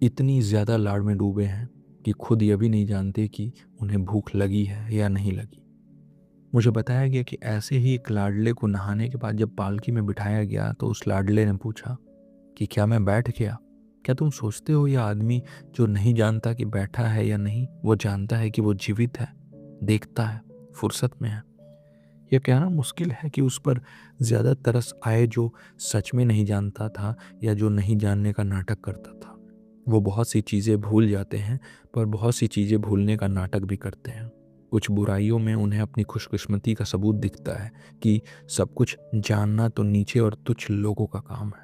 इतनी ज़्यादा लाड़ में डूबे हैं कि खुद यह भी नहीं जानते कि उन्हें भूख लगी है या नहीं लगी। मुझे बताया गया कि ऐसे ही एक लाडले को नहाने के बाद जब पालकी में बिठाया गया तो उस लाडले ने पूछा कि क्या मैं बैठ गया? क्या तुम सोचते हो यह आदमी जो नहीं जानता कि बैठा है या नहीं, वो जानता है कि वो जीवित है, देखता है, फुर्सत में है? यह कहना मुश्किल है कि उस पर ज़्यादा तरस आए जो सच में नहीं जानता था या जो नहीं जानने का नाटक करता था। वो बहुत सी चीज़ें भूल जाते हैं, पर बहुत सी चीज़ें भूलने का नाटक भी करते हैं। कुछ बुराइयों में उन्हें अपनी खुशकिस्मती का सबूत दिखता है कि सब कुछ जानना तो नीचे और तुच्छ लोगों का काम है।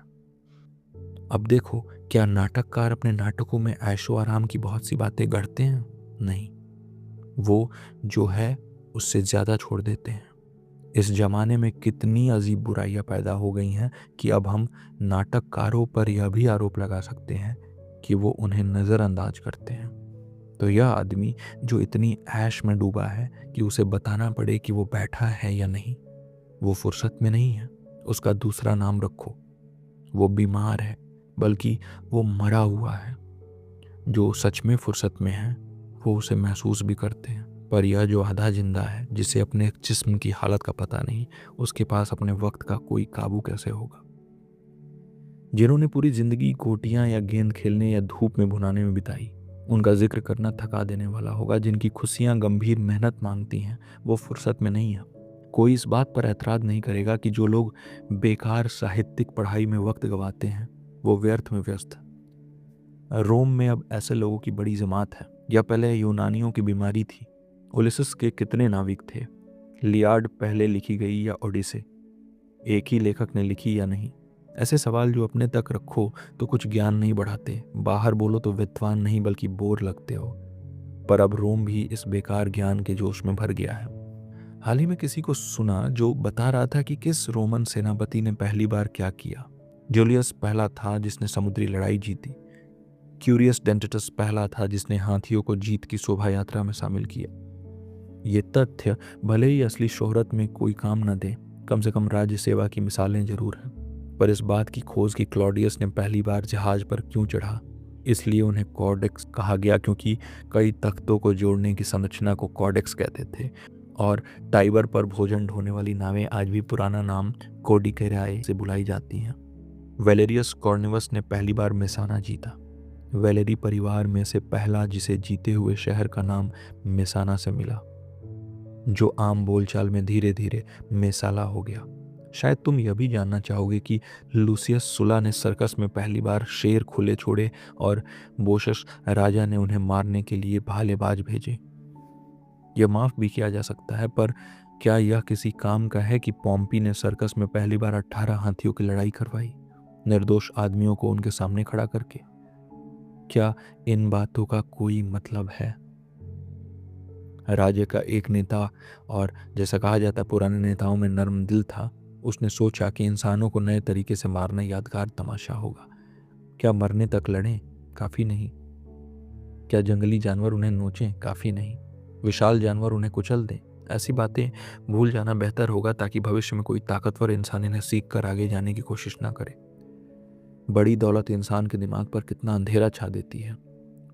अब देखो, क्या नाटककार अपने नाटकों में ऐशो आराम की बहुत सी बातें गढ़ते हैं? नहीं, वो जो है उससे ज़्यादा छोड़ देते हैं। इस जमाने में कितनी अजीब बुराइयां पैदा हो गई हैं कि अब हम नाटककारों पर यह भी आरोप लगा सकते हैं कि वो उन्हें नज़रअंदाज करते हैं। तो यह आदमी जो इतनी ऐश में डूबा है कि उसे बताना पड़े कि वो बैठा है या नहीं, वो फुर्सत में नहीं है। उसका दूसरा नाम रखो, वो बीमार है, बल्कि वो मरा हुआ है। जो सच में फुर्सत में है वो उसे महसूस भी करते हैं, पर यह जो आधा जिंदा है, जिसे अपने जिस्म की हालत का पता नहीं, उसके पास अपने वक्त का कोई काबू कैसे होगा? जिन्होंने पूरी जिंदगी गोटियां या गेंद खेलने या धूप में भुनाने में बिताई, उनका जिक्र करना थका देने वाला होगा। जिनकी खुशियां गंभीर मेहनत मांगती हैं, वो फुर्सत में नहीं है। कोई इस बात पर ऐतराज नहीं करेगा कि जो लोग बेकार साहित्यिक पढ़ाई में वक्त गंवाते हैं, वो व्यर्थ में व्यस्त है। रोम में अब ऐसे लोगों की बड़ी जमात है। या पहले यूनानियों की बीमारी थी। उलिसिस के कितने नाविक थे? लियाड पहले लिखी गई या ओडिसे? एक ही लेखक ने लिखी या नहीं? ऐसे सवाल जो अपने तक रखो तो कुछ ज्ञान नहीं बढ़ाते, बाहर बोलो तो विद्वान नहीं बल्कि बोर लगते हो। पर अब रोम भी इस बेकार ज्ञान के जोश में भर गया है। हाल ही में किसी को सुना जो बता रहा था कि किस रोमन सेनापति ने पहली बार क्या किया। जूलियस पहला था जिसने समुद्री लड़ाई जीती। क्यूरियस डेंटिटस पहला था जिसने हाथियों को जीत की शोभा यात्रा में शामिल किया। ये तथ्य भले ही असली शोहरत में कोई काम न दे, कम से कम राज्य सेवा की मिसालें जरूर हैं। पर इस बात की खोज कि क्लॉडियस ने पहली बार जहाज पर क्यों चढ़ा, इसलिए उन्हें कॉर्डेक्स कहा गया क्योंकि कई तख्तों को जोड़ने की संरचना को कॉर्डेक्स कहते थे। और टाइबर पर भोजन ढोने वाली नावें आज भी पुराना नाम कोडिकेराए से बुलाई जाती हैं। वेलेरियस कॉर्निवस ने पहली बार मेसाना जीता। वेलेरी परिवार में से पहला जिसे जीते हुए शहर का नाम मेसाना से मिला, जो आम बोलचाल में धीरे धीरे मेसाला हो गया। शायद तुम यह भी जानना चाहोगे कि लूसियस सुला ने सर्कस में पहली बार शेर खुले छोड़े और बोशस राजा ने उन्हें मारने के लिए भालेबाज भेजे। यह माफ भी किया जा सकता है, पर क्या यह किसी काम का है कि पॉम्पी ने सर्कस में पहली बार 18 हाथियों की लड़ाई करवाई, निर्दोष आदमियों को उनके सामने खड़ा करके? क्या इन बातों का कोई मतलब है? राज्य का एक नेता, और जैसा कहा जाता है पुराने नेताओं में नर्म दिल था, उसने सोचा कि इंसानों को नए तरीके से मारना यादगार तमाशा होगा। क्या मरने तक लड़ें? काफ़ी नहीं। क्या जंगली जानवर उन्हें नोचें? काफ़ी नहीं। विशाल जानवर उन्हें कुचल दें? ऐसी बातें भूल जाना बेहतर होगा, ताकि भविष्य में कोई ताकतवर इंसान इन्हें सीख कर आगे जाने की कोशिश ना करे। बड़ी दौलत इंसान के दिमाग पर कितना अंधेरा छा देती है।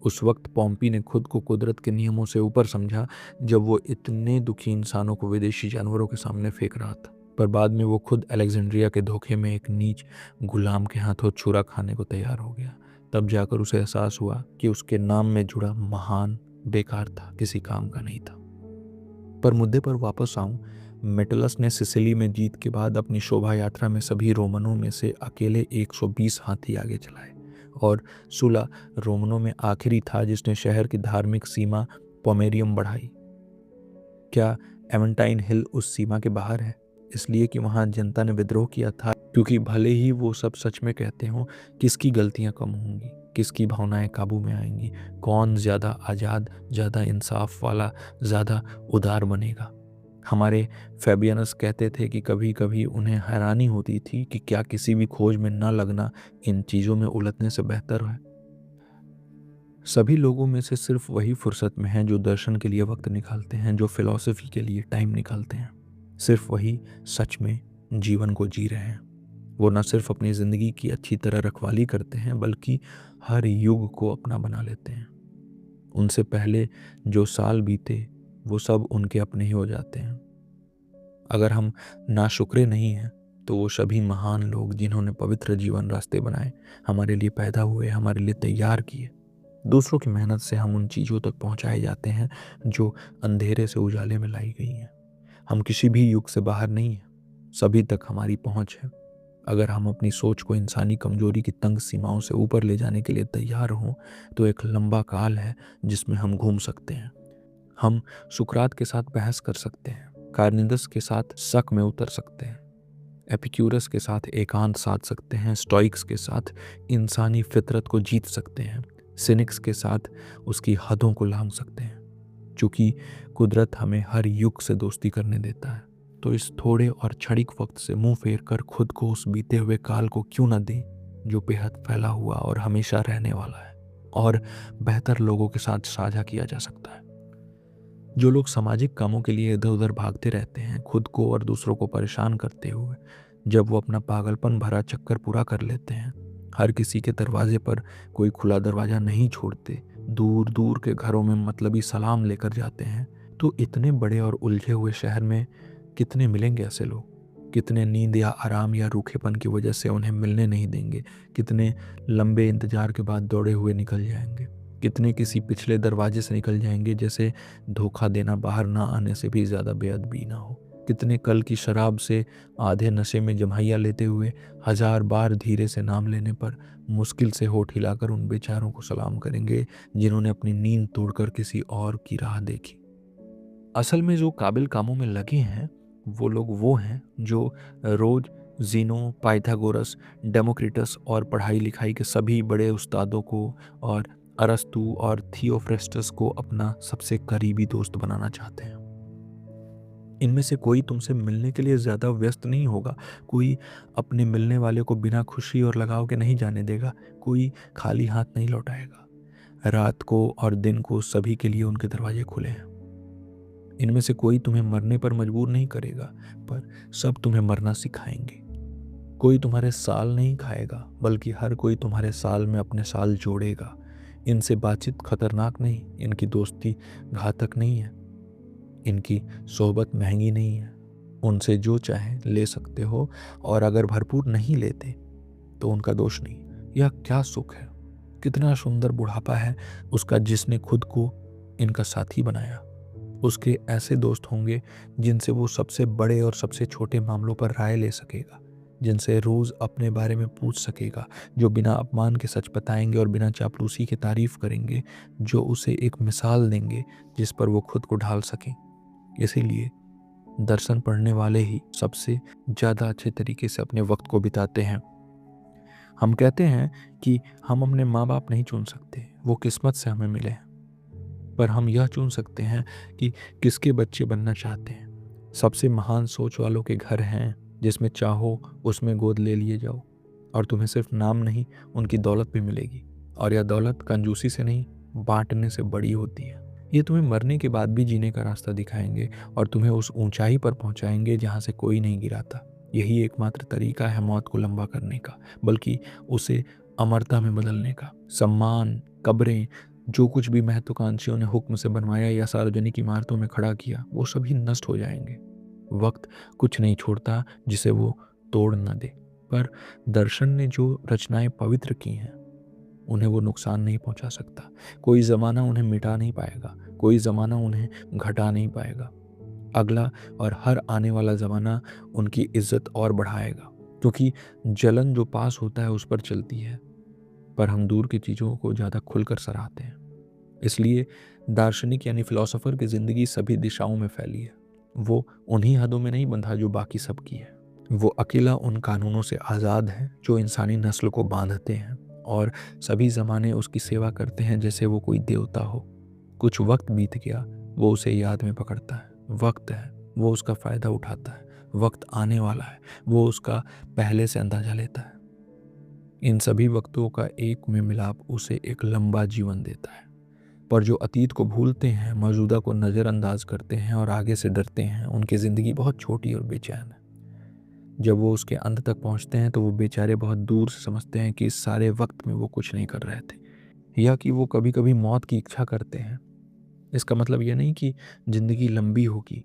उस वक्त पॉम्पी ने खुद को कुदरत के नियमों से ऊपर समझा जब वो इतने दुखी इंसानों को विदेशी जानवरों के सामने फेंक रहा था। पर बाद में वो खुद अलेक्जेंड्रिया के धोखे में एक नीच गुलाम के हाथों छुरा खाने को तैयार हो गया। तब जाकर उसे एहसास हुआ कि उसके नाम में जुड़ा महान बेकार था, किसी काम का नहीं था। पर मुद्दे पर वापस आऊं, मेटलस ने सिसिली में जीत के बाद अपनी शोभा यात्रा में सभी रोमनों में से अकेले 120 हाथी आगे चलाए, और सुला रोमनों में आखिरी था जिसने शहर की धार्मिक सीमा पोमेरियम बढ़ाई। क्या एवेंटाइन हिल उस सीमा के बाहर है, इसलिए कि वहां जनता ने विद्रोह किया था? क्योंकि भले ही वो सब सच में कहते हों, किसकी गलतियां कम होंगी, किसकी भावनाएं काबू में आएंगी, कौन ज़्यादा आज़ाद, ज़्यादा इंसाफ वाला, ज़्यादा उदार बनेगा? हमारे फैबियनस कहते थे कि कभी कभी उन्हें हैरानी होती थी कि क्या किसी भी खोज में न लगना इन चीज़ों में उलझने से बेहतर है। सभी लोगों में से सिर्फ वही फुर्सत में हैं जो दर्शन के लिए वक्त निकालते हैं, जो फिलॉसफी के लिए टाइम निकालते हैं। सिर्फ वही सच में जीवन को जी रहे हैं। वो न सिर्फ अपनी ज़िंदगी की अच्छी तरह रखवाली करते हैं, बल्कि हर युग को अपना बना लेते हैं। उनसे पहले जो साल बीते वो सब उनके अपने ही हो जाते हैं। अगर हम नाशुक्रे नहीं हैं तो वो सभी महान लोग जिन्होंने पवित्र जीवन रास्ते बनाए, हमारे लिए पैदा हुए, हमारे लिए तैयार किए, दूसरों की मेहनत से हम उन चीज़ों तक पहुंचाए जाते हैं जो अंधेरे से उजाले में लाई गई हैं। हम किसी भी युग से बाहर नहीं हैं, सभी तक हमारी पहुंच है। अगर हम अपनी सोच को इंसानी कमजोरी की तंग सीमाओं से ऊपर ले जाने के लिए तैयार हों तो एक लंबा काल है जिसमें हम घूम सकते हैं। हम सुकरात के साथ बहस कर सकते हैं, कार्निदस के साथ शक में उतर सकते हैं, एपिक्यूरस के साथ एकांत साध सकते हैं, स्टोइक्स के साथ इंसानी फितरत को जीत सकते हैं, सिनिक्स के साथ उसकी हदों को लांघ सकते हैं। चूंकि कुदरत हमें हर युग से दोस्ती करने देता है, तो इस थोड़े और क्षणिक वक्त से मुंह फेर कर खुद को उस बीते हुए काल को क्यों न दें जो बेहद फैला हुआ और हमेशा रहने वाला है और बेहतर लोगों के साथ साझा किया जा सकता है। जो लोग सामाजिक कामों के लिए इधर उधर भागते रहते हैं, खुद को और दूसरों को परेशान करते हुए, जब वो अपना पागलपन भरा चक्कर पूरा कर लेते हैं, हर किसी के दरवाजे पर कोई खुला दरवाजा नहीं छोड़ते, दूर दूर के घरों में मतलबी सलाम लेकर जाते हैं, तो इतने बड़े और उलझे हुए शहर में कितने मिलेंगे ऐसे लोग? कितने नींद या आराम या रूखेपन की वजह से उन्हें मिलने नहीं देंगे? कितने लंबे इंतजार के बाद दौड़े हुए निकल जाएंगे? कितने किसी पिछले दरवाजे से निकल जाएंगे जैसे धोखा देना बाहर ना आने से भी ज़्यादा बेअदबी ना हो? कितने कल की शराब से आधे नशे में जम्हाइयाँ लेते हुए 1000 बार धीरे से नाम लेने पर मुश्किल से होठ हिलाकर उन बेचारों को सलाम करेंगे जिन्होंने अपनी नींद तोड़कर किसी और की राह देखी? असल में जो काबिल कामों में लगे हैं वो लोग वो हैं जो रोज जीनो, पाइथागोरस, डेमोक्रिटस और पढ़ाई लिखाई के सभी बड़े उस्तादों को और अरस्तु और थियोफ्रेस्टस को अपना सबसे करीबी दोस्त बनाना चाहते हैं। इनमें से कोई तुमसे मिलने के लिए ज़्यादा व्यस्त नहीं होगा, कोई अपने मिलने वाले को बिना खुशी और लगाव के नहीं जाने देगा, कोई खाली हाथ नहीं लौटाएगा। रात को और दिन को सभी के लिए उनके दरवाजे खुले हैं। इनमें से कोई तुम्हें मरने पर मजबूर नहीं करेगा, पर सब तुम्हें मरना सिखाएंगे। कोई तुम्हारे साल नहीं खाएगा, बल्कि हर कोई तुम्हारे साल में अपने साल जोड़ेगा। इनसे बातचीत खतरनाक नहीं, इनकी दोस्ती घातक नहीं है, इनकी सोहबत महंगी नहीं है। उनसे जो चाहे ले सकते हो, और अगर भरपूर नहीं लेते तो उनका दोष नहीं। यह क्या सुख है, कितना सुंदर बुढ़ापा है उसका जिसने खुद को इनका साथी बनाया। उसके ऐसे दोस्त होंगे जिनसे वो सबसे बड़े और सबसे छोटे मामलों पर राय ले सकेगा, जिनसे रोज अपने बारे में पूछ सकेगा, जो बिना अपमान के सच बताएंगे और बिना चापलूसी की तारीफ करेंगे, जो उसे एक मिसाल देंगे जिस पर वो खुद को ढाल सकें। इसीलिए दर्शन पढ़ने वाले ही सबसे ज़्यादा अच्छे तरीके से अपने वक्त को बिताते हैं। हम कहते हैं कि हम अपने माँ बाप नहीं चुन सकते, वो किस्मत से हमें मिले हैं, पर हम यह चुन सकते हैं कि किसके बच्चे बनना चाहते हैं। सबसे महान सोच वालों के घर हैं जिसमें चाहो उसमें गोद ले लिए जाओ, और तुम्हें सिर्फ नाम नहीं उनकी दौलत भी मिलेगी, और यह दौलत कंजूसी से नहीं बांटने से बड़ी होती है। ये तुम्हें मरने के बाद भी जीने का रास्ता दिखाएंगे और तुम्हें उस ऊंचाई पर पहुंचाएंगे जहां से कोई नहीं गिराता। यही एकमात्र तरीका है मौत को लंबा करने का, बल्कि उसे अमरता में बदलने का। सम्मान, कब्रें, जो कुछ भी महत्वाकांक्षियों ने हुक्म से बनवाया या सार्वजनिक इमारतों में खड़ा किया, वो सभी नष्ट हो जाएंगे। वक्त कुछ नहीं छोड़ता जिसे वो तोड़ न दे, पर दर्शन ने जो रचनाएं पवित्र की हैं उन्हें वो नुकसान नहीं पहुंचा सकता। कोई ज़माना उन्हें मिटा नहीं पाएगा, कोई ज़माना उन्हें घटा नहीं पाएगा। अगला और हर आने वाला ज़माना उनकी इज्जत और बढ़ाएगा, क्योंकि जलन जो पास होता है उस पर चलती है, पर हम दूर की चीज़ों को ज़्यादा खुलकर सराहते हैं। इसलिए दार्शनिक यानी फिलोसोफर की ज़िंदगी सभी दिशाओं में फैली है। वो उन्हीं हदों में नहीं बंधा जो बाकी सबकी है। वो अकेला उन कानूनों से आज़ाद है जो इंसानी नस्ल को बांधते हैं, और सभी ज़माने उसकी सेवा करते हैं जैसे वो कोई देवता हो। कुछ वक्त बीत गया, वो उसे याद में पकड़ता है। वक्त है, वो उसका फ़ायदा उठाता है। वक्त आने वाला है, वो उसका पहले से अंदाज़ा लेता है। इन सभी वक्तों का एक में मिलाप उसे एक लंबा जीवन देता है। पर जो अतीत को भूलते हैं, मौजूदा को नज़रअंदाज करते हैं और आगे से डरते हैं, उनकी ज़िंदगी बहुत छोटी और बेचैन है। जब वो उसके अंत तक पहुंचते हैं तो वो बेचारे बहुत दूर से समझते हैं कि इस सारे वक्त में वो कुछ नहीं कर रहे थे। या कि वो कभी कभी मौत की इच्छा करते हैं। इसका मतलब ये नहीं कि जिंदगी लंबी होगी,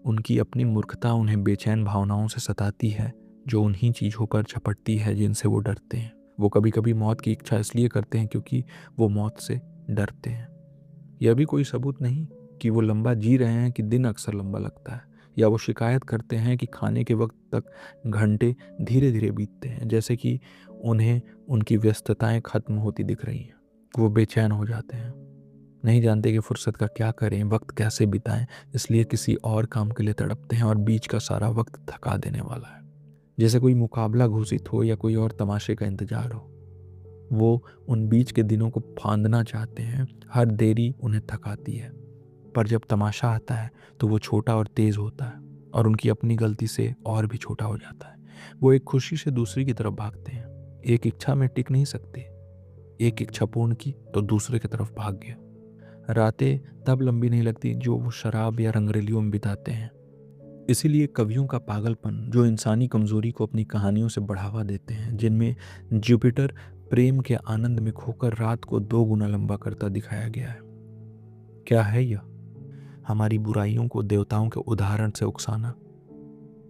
उनकी अपनी मूर्खता उन्हें बेचैन भावनाओं से सताती है, जो उन्हीं चीज़ों पर झपटती है जिनसे वो डरते हैं। वो कभी कभी मौत की इच्छा इसलिए करते हैं क्योंकि वो मौत से डरते हैं। यह भी कोई सबूत नहीं कि वो लंबा जी रहे हैं कि दिन अक्सर लंबा लगता है, या वो शिकायत करते हैं कि खाने के वक्त तक घंटे धीरे धीरे बीतते हैं, जैसे कि उन्हें उनकी व्यस्तताएं खत्म होती दिख रही हैं। वो बेचैन हो जाते हैं, नहीं जानते कि फुर्सत का क्या करें, वक्त कैसे बिताएं, इसलिए किसी और काम के लिए तड़पते हैं और बीच का सारा वक्त थका देने वाला है। जैसे कोई मुकाबला घोषित हो या कोई और तमाशे का इंतजार हो। वो उन बीच के दिनों को फांदना चाहते हैं, हर देरी उन्हें थकाती है। पर जब तमाशा आता है तो वो छोटा और तेज होता है, और उनकी अपनी गलती से और भी छोटा हो जाता है। वो एक खुशी से दूसरी की तरफ भागते हैं, एक इच्छा में टिक नहीं सकते। एक इच्छा पूर्ण की तो दूसरे की तरफ भाग गया। रातें तब लंबी नहीं लगती जो वो शराब या रंगरेलियों में बिताते हैं। इसीलिए कवियों का पागलपन, जो इंसानी कमजोरी को अपनी कहानियों से बढ़ावा देते हैं, जिनमें जुपिटर प्रेम के आनंद में खोकर रात को 2 गुना लंबा करता दिखाया गया है। क्या है यह? हमारी बुराइयों को देवताओं के उदाहरण से उकसाना।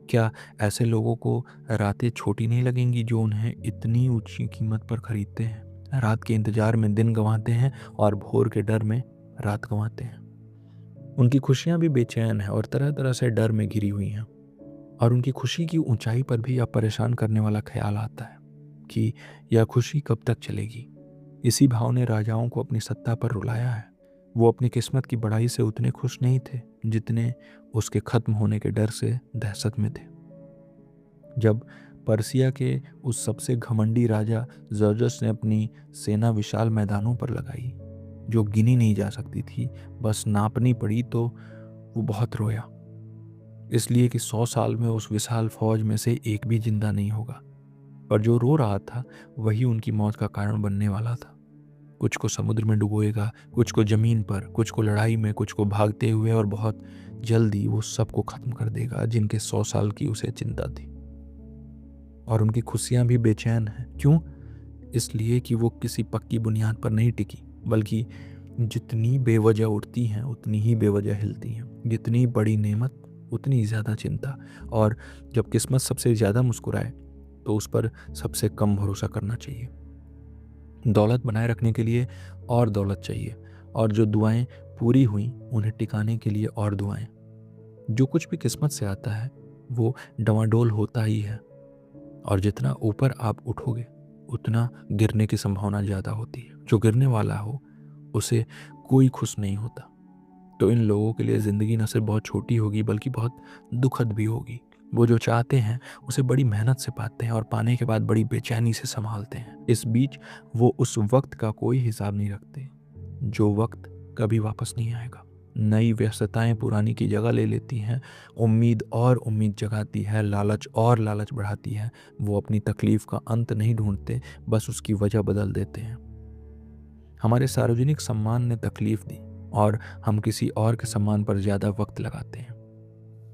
क्या ऐसे लोगों को रातें छोटी नहीं लगेंगी जो उन्हें इतनी ऊंची कीमत पर खरीदते हैं, रात के इंतजार में दिन गंवाते हैं और भोर के डर में रात गंवाते हैं? उनकी खुशियां भी बेचैन हैं और तरह तरह से डर में घिरी हुई हैं। और उनकी खुशी की ऊंचाई पर भी अब परेशान करने वाला ख्याल आता है कि यह खुशी कब तक चलेगी। इसी भाव ने राजाओं को अपनी सत्ता पर रुलाया है। वो अपनी किस्मत की बढ़ाई से उतने खुश नहीं थे जितने उसके खत्म होने के डर से दहशत में थे। जब पर्सिया के उस सबसे घमंडी राजा जर्जस ने अपनी सेना विशाल मैदानों पर लगाई, जो गिनी नहीं जा सकती थी, बस नापनी पड़ी, तो वो बहुत रोया, इसलिए कि 100 साल में उस विशाल फौज में से एक भी जिंदा नहीं होगा। पर जो रो रहा था वही उनकी मौत का कारण बनने वाला था। कुछ को समुद्र में डुबोएगा, कुछ को जमीन पर, कुछ को लड़ाई में, कुछ को भागते हुए, और बहुत जल्दी वो सबको खत्म कर देगा जिनके 100 साल की उसे चिंता थी। और उनकी खुशियां भी बेचैन हैं। क्यों? इसलिए कि वो किसी पक्की बुनियाद पर नहीं टिकी, बल्कि जितनी बेवजह उठती हैं उतनी ही बेवजह हिलती हैं। जितनी बड़ी नेमत उतनी ज़्यादा चिंता। और जब किस्मत सबसे ज़्यादा मुस्कुराए तो उस पर सबसे कम भरोसा करना चाहिए। दौलत बनाए रखने के लिए और दौलत चाहिए, और जो दुआएं पूरी हुई उन्हें टिकाने के लिए और दुआएं। जो कुछ भी किस्मत से आता है वो डवाडोल होता ही है, और जितना ऊपर आप उठोगे उतना गिरने की संभावना ज़्यादा होती है। जो गिरने वाला हो उसे कोई खुश नहीं होता। तो इन लोगों के लिए ज़िंदगी न सिर्फ बहुत छोटी होगी बल्कि बहुत दुखद भी होगी। वो जो चाहते हैं उसे बड़ी मेहनत से पाते हैं और पाने के बाद बड़ी बेचैनी से संभालते हैं। इस बीच वो उस वक्त का कोई हिसाब नहीं रखते जो वक्त कभी वापस नहीं आएगा। नई व्यस्तताएं पुरानी की जगह ले लेती हैं, उम्मीद और उम्मीद जगाती है, लालच और लालच बढ़ाती है। वो अपनी तकलीफ का अंत नहीं ढूंढते, बस उसकी वजह बदल देते हैं। हमारे सार्वजनिक सम्मान ने तकलीफ दी और हम किसी और के सम्मान पर ज़्यादा वक्त लगाते हैं।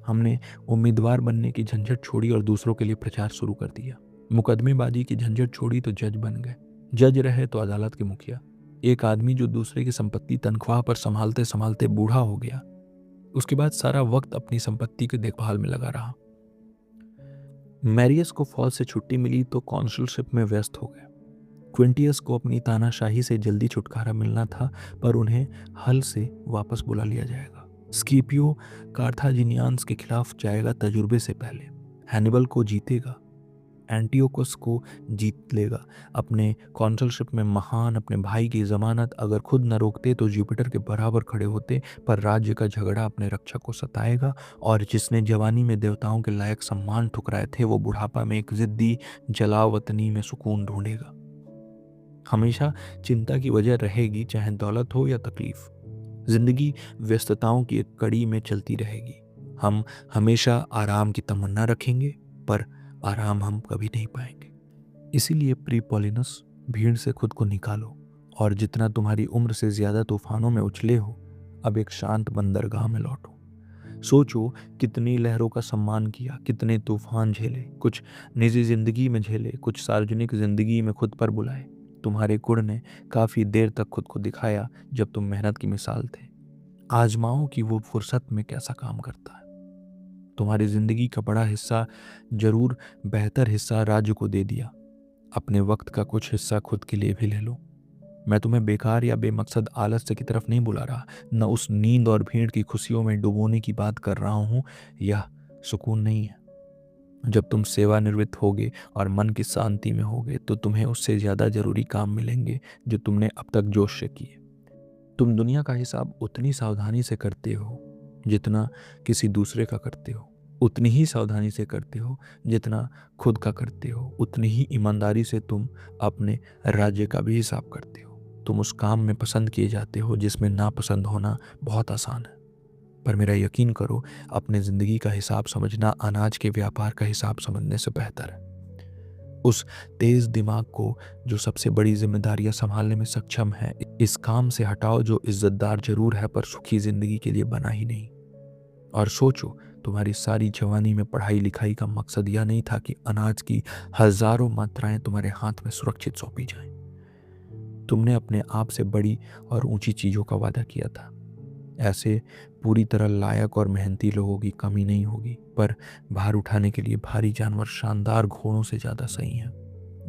हमने उम्मीदवार बनने की झंझट छोड़ी और दूसरों के लिए प्रचार शुरू कर दिया। मुकदमेबाजी की झंझट छोड़ी तो जज बन गए। जज रहे तो अदालत के मुखिया। एक आदमी जो दूसरे की संपत्ति तनख्वाह पर संभालते संभालते बूढ़ा हो गया, उसके बाद सारा वक्त अपनी संपत्ति की देखभाल में लगा रहा। मैरियस को फौज से छुट्टी मिली तो कॉन्सुलशिप में व्यस्त हो गए। क्विंटियस को अपनी तानाशाही से जल्दी छुटकारा मिलना था, पर उन्हें हल से वापस बुला लिया जाएगा। स्किपियो कार्थाजिनियंस के खिलाफ जाएगा तजुर्बे से पहले। हैनिबल को जीतेगा, एंटियोकस को जीत लेगा। अपने कॉन्सुलशिप में महान अपने भाई की जमानत अगर खुद न रोकते तो जुपिटर के बराबर खड़े होते, पर राज्य का झगड़ा अपने रक्षक को सताएगा, और जिसने जवानी में देवताओं के लायक सम्मान ठुकराए थे वो बुढ़ापा में एक जिद्दी जलावतनी में सुकून ढूंढेगा। हमेशा चिंता की वजह रहेगी, चाहे दौलत हो या तकलीफ। जिंदगी व्यस्तताओं की एक कड़ी में चलती रहेगी। हम हमेशा आराम की तमन्ना रखेंगे, पर आराम हम कभी नहीं पाएंगे। इसीलिए प्रीपोलिनस, भीड़ से खुद को निकालो, और जितना तुम्हारी उम्र से ज्यादा तूफानों में उछले हो, अब एक शांत बंदरगाह में लौटो। सोचो कितनी लहरों का सम्मान किया, कितने तूफान झेले, कुछ निजी जिंदगी में झेले, कुछ सार्वजनिक जिंदगी में खुद पर बुलाए। तुम्हारे गुण ने काफ़ी देर तक खुद को दिखाया जब तुम मेहनत की मिसाल थे। आजमाओ कि वो फुर्सत में कैसा काम करता है। तुम्हारी ज़िंदगी का बड़ा हिस्सा, ज़रूर बेहतर हिस्सा राज्य को दे दिया। अपने वक्त का कुछ हिस्सा खुद के लिए भी ले लो। मैं तुम्हें बेकार या बेमकसद आलस्य की तरफ नहीं बुला रहा, न उस नींद और भीड़ की खुशियों में डुबोने की बात कर रहा हूँ। यह सुकून नहीं है। जब तुम सेवानिवृत्त होगे और मन की शांति में होगे तो तुम्हें उससे ज़्यादा ज़रूरी काम मिलेंगे जो तुमने अब तक जोश से किए। तुम दुनिया का हिसाब उतनी सावधानी से करते हो जितना किसी दूसरे का करते हो, उतनी ही सावधानी से करते हो जितना खुद का करते हो, उतनी ही ईमानदारी से तुम अपने राज्य का भी हिसाब करते हो। तुम उस काम में पसंद किए जाते हो जिसमें नापसंद होना बहुत आसान है। पर मेरा यकीन करो, अपने ज़िंदगी का हिसाब समझना अनाज के व्यापार का हिसाब समझने से बेहतर है। उस तेज़ दिमाग को जो सबसे बड़ी जिम्मेदारियां संभालने में सक्षम है, इस काम से हटाओ जो इज्जतदार जरूर है पर सुखी ज़िंदगी के लिए बना ही नहीं। और सोचो, तुम्हारी सारी जवानी में पढ़ाई लिखाई का मकसद यह नहीं था कि अनाज की हजारों मात्राएं तुम्हारे हाथ में सुरक्षित सौंपी जाएं। तुमने अपने आप से बड़ी और ऊंची चीज़ों का वादा किया था। ऐसे पूरी तरह लायक और मेहनती लोगों की कमी नहीं होगी, पर भार उठाने के लिए भारी जानवर शानदार घोड़ों से ज़्यादा सही हैं।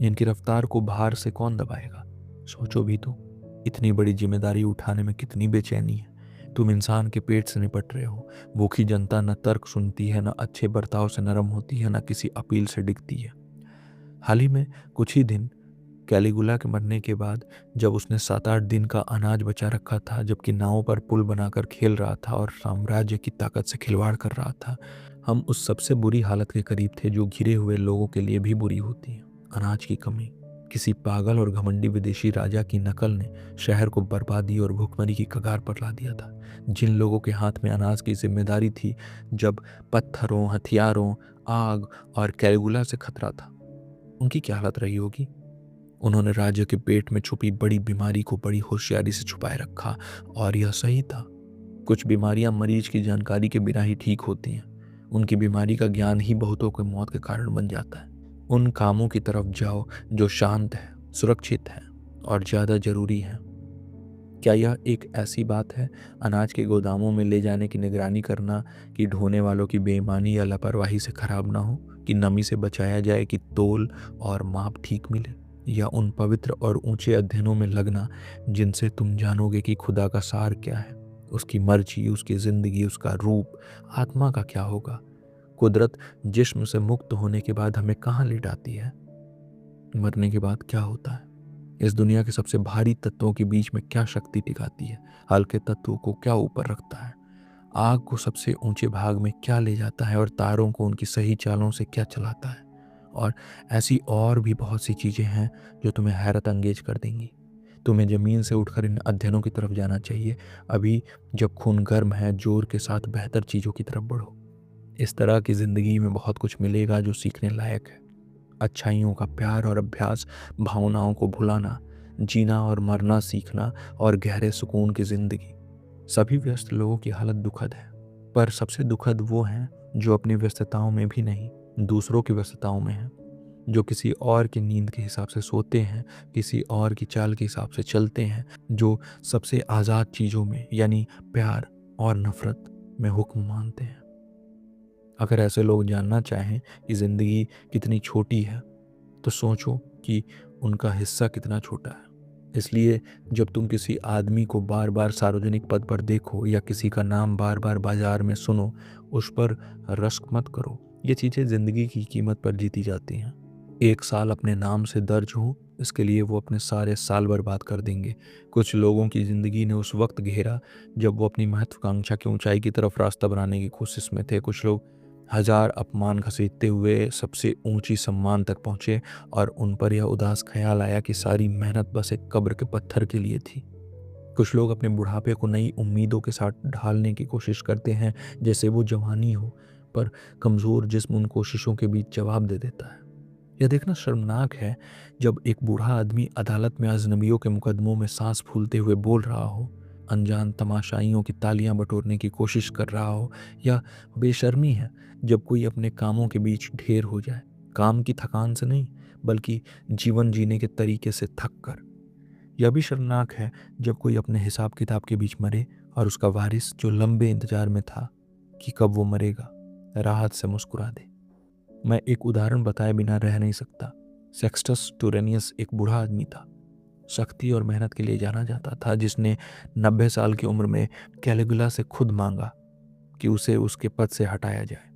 इनकी रफ्तार को भार से कौन दबाएगा? सोचो भी तो, इतनी बड़ी जिम्मेदारी उठाने में कितनी बेचैनी है। तुम इंसान के पेट से निपट रहे हो। भूखी जनता न तर्क सुनती है, न अच्छे बर्ताव से नरम होती है, न किसी अपील से डिगती है। हाल ही में कुछ ही दिन कैलिगुला के मरने के बाद, जब उसने 7-8 दिन का अनाज बचा रखा था, जबकि नावों पर पुल बनाकर खेल रहा था और साम्राज्य की ताकत से खिलवाड़ कर रहा था, हम उस सबसे बुरी हालत के करीब थे जो घिरे हुए लोगों के लिए भी बुरी होती है। अनाज की कमी। किसी पागल और घमंडी विदेशी राजा की नकल ने शहर को बर्बादी और भुखमरी की कगार पर ला दिया था। जिन लोगों के हाथ में अनाज की जिम्मेदारी थी, जब पत्थरों, हथियारों, आग और कैलिगुला से खतरा था, उनकी क्या हालत रही होगी? उन्होंने राज्य के पेट में छुपी बड़ी बीमारी को बड़ी होशियारी से छुपाए रखा, और यह सही था। कुछ बीमारियां मरीज की जानकारी के बिना ही ठीक होती हैं। उनकी बीमारी का ज्ञान ही बहुतों के मौत के कारण बन जाता है। उन कामों की तरफ जाओ जो शांत है, सुरक्षित है और ज़्यादा जरूरी है। क्या यह एक ऐसी बात है, अनाज के गोदामों में ले जाने की निगरानी करना, कि ढोने वालों की बेईमानी या लापरवाही से खराब ना हो, कि नमी से बचाया जाए, कि तोल और माप ठीक मिले, या उन पवित्र और ऊंचे अध्ययनों में लगना जिनसे तुम जानोगे कि खुदा का सार क्या है, उसकी मर्जी, उसकी ज़िंदगी, उसका रूप, आत्मा का क्या होगा। कुदरत जिस्म से मुक्त होने के बाद हमें कहाँ ले जाती है? मरने के बाद क्या होता है? इस दुनिया के सबसे भारी तत्वों के बीच में क्या शक्ति टिकाती है? हल्के तत्वों को क्या ऊपर रखता है? आग को सबसे ऊंचे भाग में क्या ले जाता है और तारों को उनकी सही चालों से क्या चलाता है? और ऐसी और भी बहुत सी चीज़ें हैं जो तुम्हें हैरत अंगेज कर देंगी। तुम्हें ज़मीन से उठकर इन अध्ययनों की तरफ जाना चाहिए। अभी जब खून गर्म है, जोर के साथ बेहतर चीज़ों की तरफ बढ़ो। इस तरह की ज़िंदगी में बहुत कुछ मिलेगा जो सीखने लायक है। अच्छाइयों का प्यार और अभ्यास, भावनाओं को भुलाना, जीना और मरना सीखना, और गहरे सुकून की ज़िंदगी। सभी व्यस्त लोगों की हालत दुखद है, पर सबसे दुखद वो हैं जो अपनी व्यस्तताओं में भी नहीं, दूसरों की व्यस्तताओं में हैं। जो किसी और की नींद के हिसाब से सोते हैं, किसी और की चाल के हिसाब से चलते हैं, जो सबसे आज़ाद चीज़ों में यानी प्यार और नफ़रत में हुक्म मानते हैं। अगर ऐसे लोग जानना चाहें कि ज़िंदगी कितनी छोटी है, तो सोचो कि उनका हिस्सा कितना छोटा है। इसलिए जब तुम किसी आदमी को बार बार सार्वजनिक पद पर देखो या किसी का नाम बार बार बाजार में सुनो, उस पर रश्क मत करो। ये चीज़ें ज़िंदगी की कीमत पर जीती जाती हैं। एक साल अपने नाम से दर्ज हो, इसके लिए वो अपने सारे साल बर्बाद कर देंगे। कुछ लोगों की ज़िंदगी ने उस वक्त घेरा जब वो अपनी महत्वाकांक्षा की ऊंचाई की तरफ रास्ता बनाने की कोशिश में थे। कुछ लोग हजार अपमान घसीटते हुए सबसे ऊंची सम्मान तक पहुंचे, और उन पर यह उदास ख्याल आया कि सारी मेहनत बस एक कब्र के पत्थर के लिए थी। कुछ लोग अपने बुढ़ापे को नई उम्मीदों के साथ ढालने की कोशिश करते हैं, जैसे वो जवानी हो, पर कमज़ोर जिस्म उन कोशिशों के बीच जवाब दे देता है। यह देखना शर्मनाक है जब एक बूढ़ा आदमी अदालत में अजनबियों के मुकदमों में सांस फूलते हुए बोल रहा हो, अनजान तमाशाइयों की तालियां बटोरने की कोशिश कर रहा हो, या बेशर्मी है जब कोई अपने कामों के बीच ढेर हो जाए, काम की थकान से नहीं बल्कि जीवन जीने के तरीके से थक कर। यह भी शर्मनाक है जब कोई अपने हिसाब किताब के बीच मरे और उसका वारिस जो लंबे इंतजार में था कि कब वो मरेगा, राहत से मुस्कुरा दे। मैं एक उदाहरण बताए बिना रह नहीं सकता। सेक्सटस टुरेनियस एक बूढ़ा आदमी था, सख्ती और मेहनत के लिए जाना जाता था, जिसने 90 साल की उम्र में कैलिगुला से खुद मांगा कि उसे उसके पद से हटाया जाए।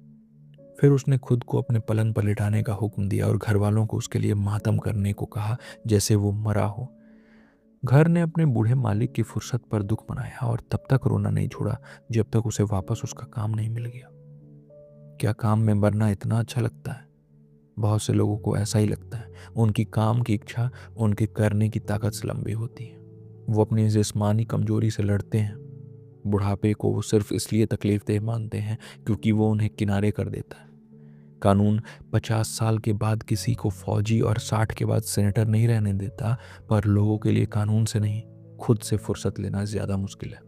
फिर उसने खुद को अपने पलंग पर लिटाने का हुक्म दिया और घर वालों को उसके लिए मातम करने को कहा जैसे वो मरा हो। घर ने अपने बूढ़े मालिक की फुर्सत पर दुख मनाया और तब तक रोना नहीं छोड़ा जब तक उसे वापस उसका काम नहीं मिल गया। क्या काम में मरना इतना अच्छा लगता है? बहुत से लोगों को ऐसा ही लगता है। उनकी काम की इच्छा उनके करने की ताकत से लंबी होती है। वो अपनी जिस्मानी कमजोरी से लड़ते हैं। बुढ़ापे को वो सिर्फ इसलिए तकलीफदेह मानते हैं क्योंकि वो उन्हें किनारे कर देता है। कानून 50 साल के बाद किसी को फौजी और 60 के बाद सेनेटर नहीं रहने देता, पर लोगों के लिए कानून से नहीं, खुद से फुर्सत लेना ज़्यादा मुश्किल है।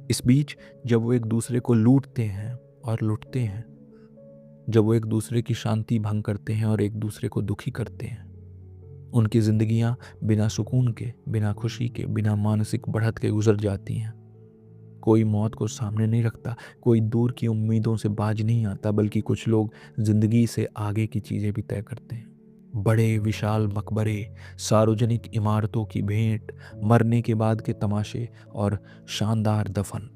इस बीच जब वो एक दूसरे को लूटते हैं और लुटते हैं, जब वो एक दूसरे की शांति भंग करते हैं और एक दूसरे को दुखी करते हैं, उनकी जिंदगियां बिना सुकून के, बिना खुशी के, बिना मानसिक बढ़त के गुजर जाती हैं। कोई मौत को सामने नहीं रखता, कोई दूर की उम्मीदों से बाज नहीं आता, बल्कि कुछ लोग जिंदगी से आगे की चीजें भी तय करते हैं। बड़े विशाल मकबरे, सार्वजनिक इमारतों की भेंट, मरने के बाद के तमाशे और शानदार दफन।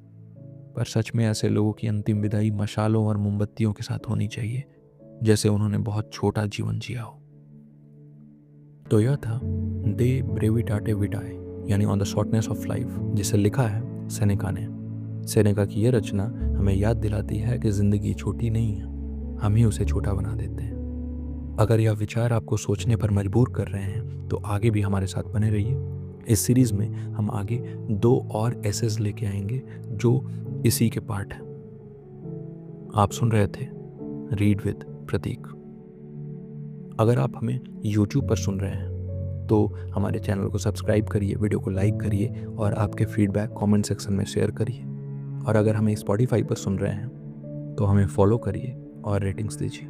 पर सच में ऐसे लोगों की अंतिम विदाई मशालों और मोमबत्तियों के साथ होनी चाहिए, जैसे उन्होंने बहुत छोटा जीवन जिया हो। तो यह था डे ब्रेविटाटे विटाए, यानी on the shortness of life, जिसे लिखा है सेनेका ने। सेनेका की यह रचना हमें याद दिलाती है कि जिंदगी छोटी नहीं है, हम ही उसे छोटा बना देते हैं। अगर यह विचार आपको सोचने पर मजबूर कर रहे हैं तो आगे भी हमारे साथ बने रहिए। इस सीरीज में हम आगे 2 और एसेज लेके आएंगे जो इसी के पार्ट हैं। आप सुन रहे थे रीड विद प्रतीक। अगर आप हमें YouTube पर सुन रहे हैं तो हमारे चैनल को सब्सक्राइब करिए, वीडियो को लाइक करिए और आपके फीडबैक कमेंट सेक्शन में शेयर करिए। और अगर हमें Spotify पर सुन रहे हैं तो हमें फॉलो करिए और रेटिंग्स दीजिए।